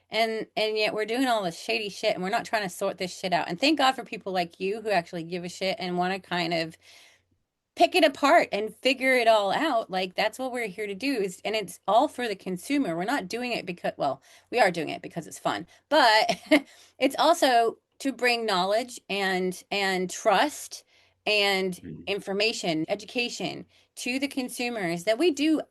and yet we're doing all this shady shit and we're not trying to sort this shit out. And thank God for people like you who actually give a shit and want to kind of pick it apart and figure it all out. Like that's what we're here to do is, and it's all for the consumer. We're not doing it because, well, we are doing it because it's fun, but it's also to bring knowledge and trust and Mm. information, education to the consumers that we do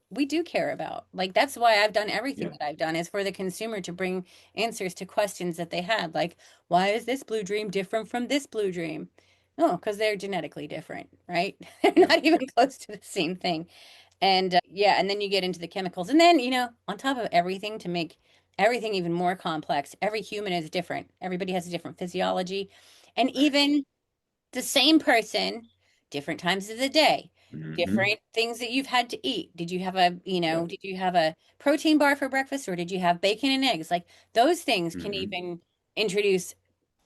care about. Like that's why I've done everything Yeah. that I've done is for the consumer to bring answers to questions that they had. Like, why is this blue dream different from this blue dream? Oh, because they're genetically different, right? They're Yeah. not even close to the same thing. And yeah, and then you get into the chemicals. And then, on top of everything to make everything even more complex, every human is different. Everybody has a different physiology. And Right. even the same person, different times of the day, Hmm. different things that you've had to eat. Yeah. Did you have a protein bar for breakfast or did you have bacon and eggs? Like those things can Hmm. even introduce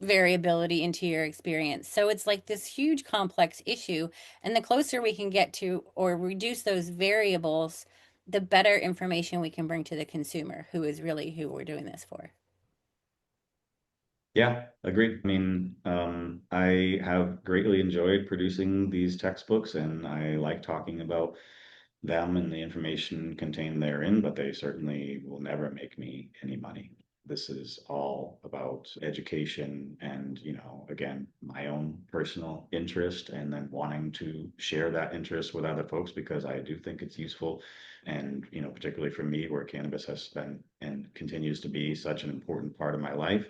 variability into your experience. So it's like this huge complex issue. And the closer we can get to or reduce those variables, the better information we can bring to the consumer, who is really who we're doing this for. Yeah, agreed. I mean, I have greatly enjoyed producing these textbooks, and I like talking about them and the information contained therein, but they certainly will never make me any money. This is all about education and, again, my own personal interest and then wanting to share that interest with other folks because I do think it's useful. And, particularly for me, where cannabis has been and continues to be such an important part of my life,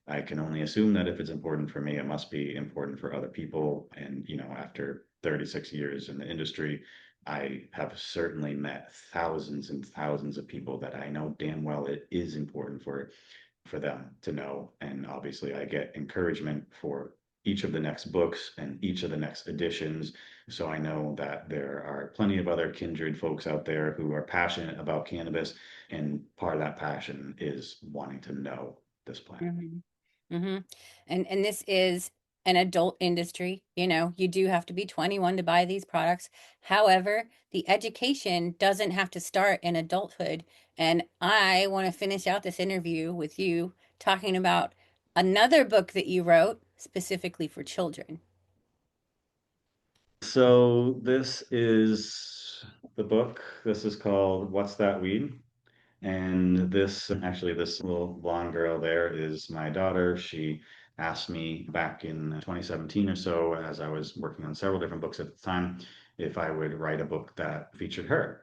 I can only assume that if it's important for me, it must be important for other people. And, after 36 years in the industry, I have certainly met thousands and thousands of people that I know damn well it is important for them to know. And obviously I get encouragement for each of the next books and each of the next editions. So I know that there are plenty of other kindred folks out there who are passionate about cannabis. And part of that passion is wanting to know this plant. Hmm. And this is an adult industry. You do have to be 21 to buy these products. However, the education doesn't have to start in adulthood. And I want to finish out this interview with you talking about another book that you wrote specifically for children. So this is the book. This is called What's That Weed? And this little blonde girl there is my daughter. She asked me back in 2017 or so, as I was working on several different books at the time, if I would write a book that featured her.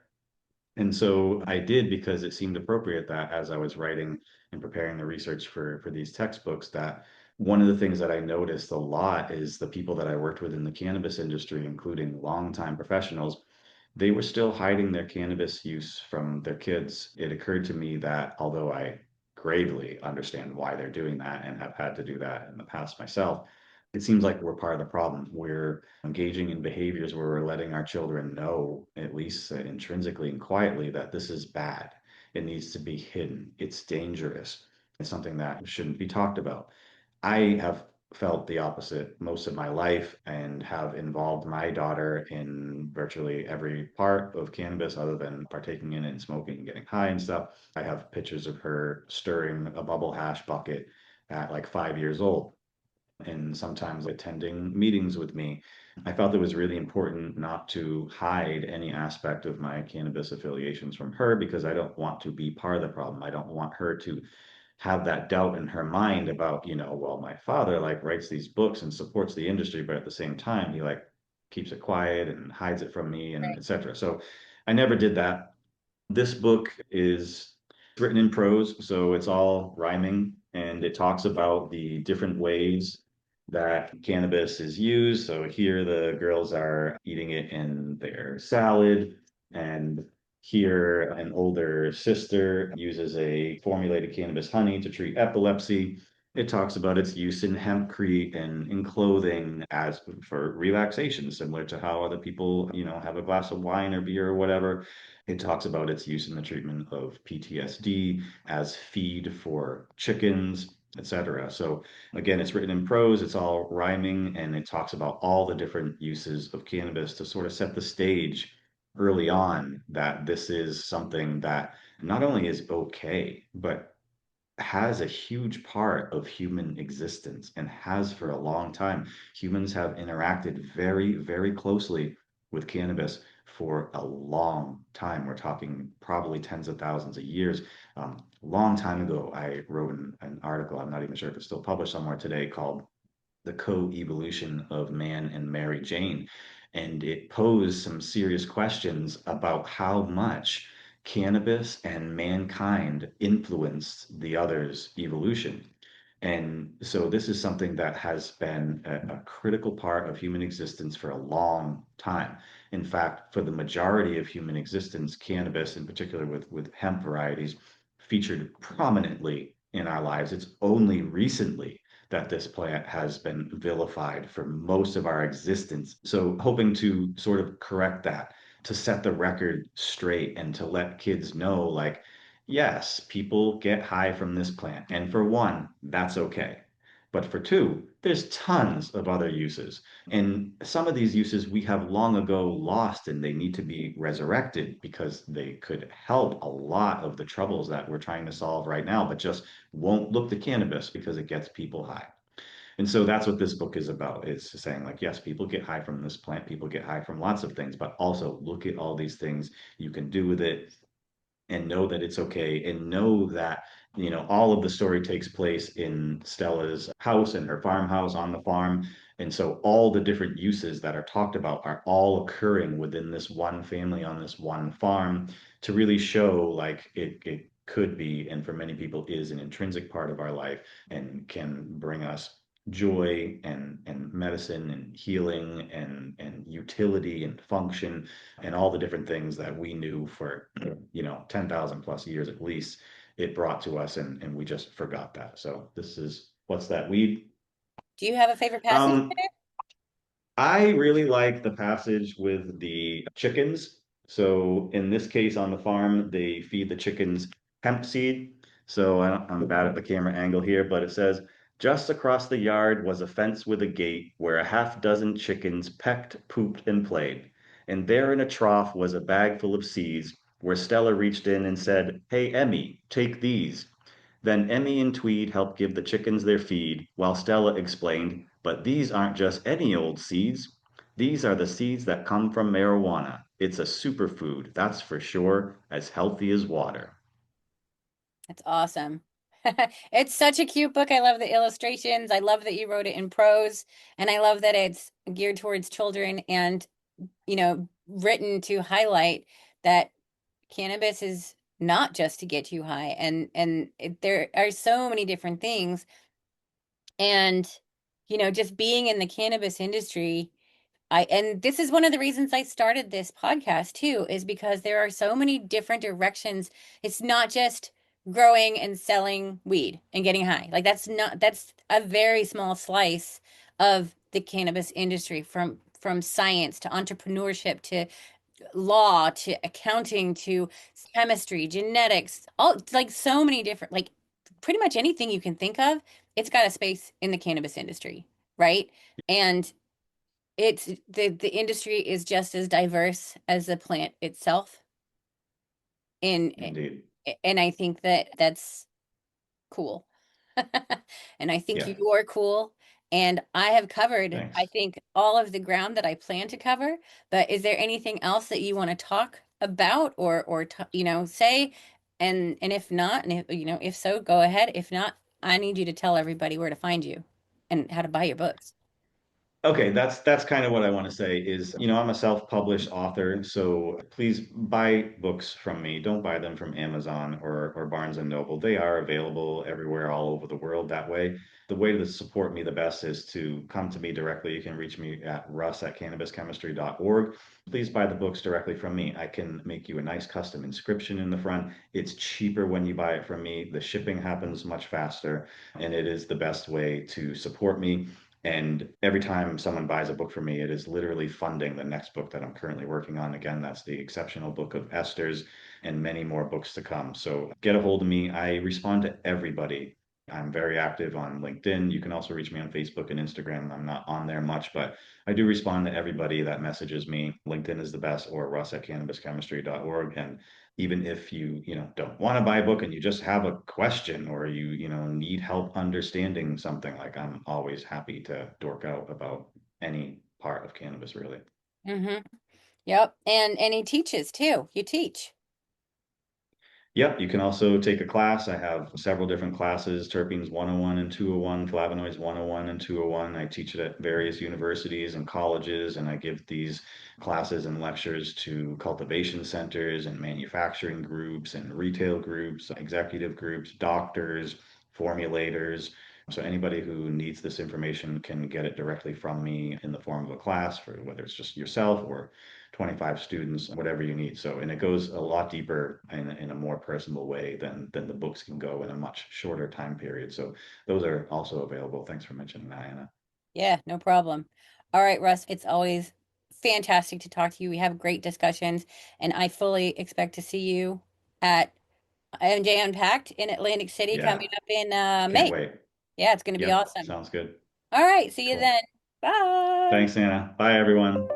And so I did because it seemed appropriate that as I was writing and preparing the research for these textbooks, that one of the things that I noticed a lot is the people that I worked with in the cannabis industry, including longtime professionals, they were still hiding their cannabis use from their kids. It occurred to me that although I gravely understand why they're doing that and have had to do that in the past myself, it seems like we're part of the problem. We're engaging in behaviors where we're letting our children know, at least intrinsically and quietly, that this is bad. It needs to be hidden. It's dangerous. It's something that shouldn't be talked about. I have felt the opposite most of my life and have involved my daughter in virtually every part of cannabis other than partaking in it and smoking and getting high and stuff. I have pictures of her stirring a bubble hash bucket at like 5 years old and sometimes attending meetings with me. I felt it was really important not to hide any aspect of my cannabis affiliations from her because I don't want to be part of the problem. I don't want her to have that doubt in her mind about, well, my father like writes these books and supports the industry, but at the same time, he like keeps it quiet and hides it from me and etc. So I never did that. This book is written in prose, so it's all rhyming, and it talks about the different ways that cannabis is used. So here the girls are eating it in their salad, and here an older sister uses a formulated cannabis honey to treat epilepsy. It talks about its use in hempcrete and in clothing as for relaxation, similar to how other people, have a glass of wine or beer or whatever. It talks about its use in the treatment of PTSD as feed for chickens, etc. So again, it's written in prose, it's all rhyming, and it talks about all the different uses of cannabis to sort of set the stage early on that this is something that not only is okay, but has a huge part of human existence and has for a long time. Humans have interacted very, very closely with cannabis for a long time. We're talking probably tens of thousands of years. Long time ago, I wrote an article, I'm not even sure if it's still published somewhere today, called the co-evolution of man and Mary Jane. And it posed some serious questions about how much cannabis and mankind influenced the other's evolution. And so this is something that has been a critical part of human existence for a long time. In fact, for the majority of human existence, cannabis, in particular with hemp varieties, featured prominently in our lives. It's only recently that this plant has been vilified for most of our existence. So, hoping to sort of correct that, to set the record straight and to let kids know, like, yes, people get high from this plant. And for one, that's okay. But for two, there's tons of other uses. And some of these uses we have long ago lost and they need to be resurrected because they could help a lot of the troubles that we're trying to solve right now, but just won't look to cannabis because it gets people high. And so that's what this book is about. It's saying, like, yes, people get high from this plant, people get high from lots of things, but also look at all these things you can do with it and know that it's okay and know that all of the story takes place in Stella's house and her farmhouse on the farm, and so all the different uses that are talked about are all occurring within this one family on this one farm to really show like it could be, and for many people is, an intrinsic part of our life and can bring us joy and medicine and healing and utility and function and all the different things that we knew for 10,000 plus years at least it brought to us, and we just forgot that. So this is what's that weed. Do you have a favorite passage in um there? I really like the passage with the chickens. So in this case, on the farm, they feed the chickens hemp seed. So I'm bad at the camera angle here, but it says, just across the yard was a fence with a gate where a half dozen chickens pecked, pooped, and played. And there in a trough was a bag full of seeds, where Stella reached in and said, "Hey, Emmy, take these." Then Emmy and Tweed helped give the chickens their feed, while Stella explained, "But these aren't just any old seeds. These are the seeds that come from marijuana. It's a superfood, that's for sure, as healthy as water." That's awesome. It's such a cute book. I love the illustrations. I love that you wrote it in prose, and I love that it's geared towards children and, written to highlight that cannabis is not just to get you high, and there are so many different things. And, just being in the cannabis industry, and this is one of the reasons I started this podcast too, is because there are so many different directions. It's not just growing and selling weed and getting high. Like that's a very small slice of the cannabis industry, from science to entrepreneurship to law to accounting to chemistry, genetics, all like so many different, like pretty much anything you can think of, it's got a space in the cannabis industry, right? And it's the industry is just as diverse as the plant itself. In Indeed. and I think that that's cool. And I think Yeah, you're cool. And I have covered, I thanks. think, all of the ground that I plan to cover. But is there anything else that you want to talk about or say? And if not, and if so, go ahead. If not, I need you to tell everybody where to find you and how to buy your books. Okay, that's kind of what I want to say is, I'm a self-published author, so please buy books from me. Don't buy them from Amazon or Barnes and Noble. They are available everywhere all over the world that way. The way to support me the best is to come to me directly. You can reach me at russ@cannabischemistry.org. Please buy the books directly from me. I can make you a nice custom inscription in the front. It's cheaper when you buy it from me. The shipping happens much faster, and it is the best way to support me. And every time someone buys a book from me, it is literally funding the next book that I'm currently working on. Again, that's the exceptional book of esters and many more books to come. So get a hold of me. I respond to everybody. I'm very active on LinkedIn. You can also reach me on Facebook and Instagram. I'm not on there much, but I do respond to everybody that messages me. LinkedIn is the best, or russ@cannabischemistry.org. And even if you don't want to buy a book and you just have a question, or you need help understanding something, like, I'm always happy to dork out about any part of cannabis, really. Mm-hmm. Yep. And he teaches too. You teach. Yep, you can also take a class. I have several different classes, Terpenes 101 and 201, flavonoids 101 and 201. I teach it at various universities and colleges, and I give these classes and lectures to cultivation centers and manufacturing groups and retail groups, executive groups, doctors, formulators. So anybody who needs this information can get it directly from me in the form of a class for whether it's just yourself or 25 students, whatever you need. So, and it goes a lot deeper in a more personal way than the books can go in a much shorter time period. So those are also available. Thanks for mentioning that, Anna. Yeah, no problem. All right, Russ, it's always fantastic to talk to you. We have great discussions, and I fully expect to see you at MJ Unpacked in Atlantic City Yeah, coming up in can't May. wait. Yeah, it's going to be Yep, awesome. sounds good. All right, see you Cool. then. Bye. Thanks, Anna. Bye, everyone.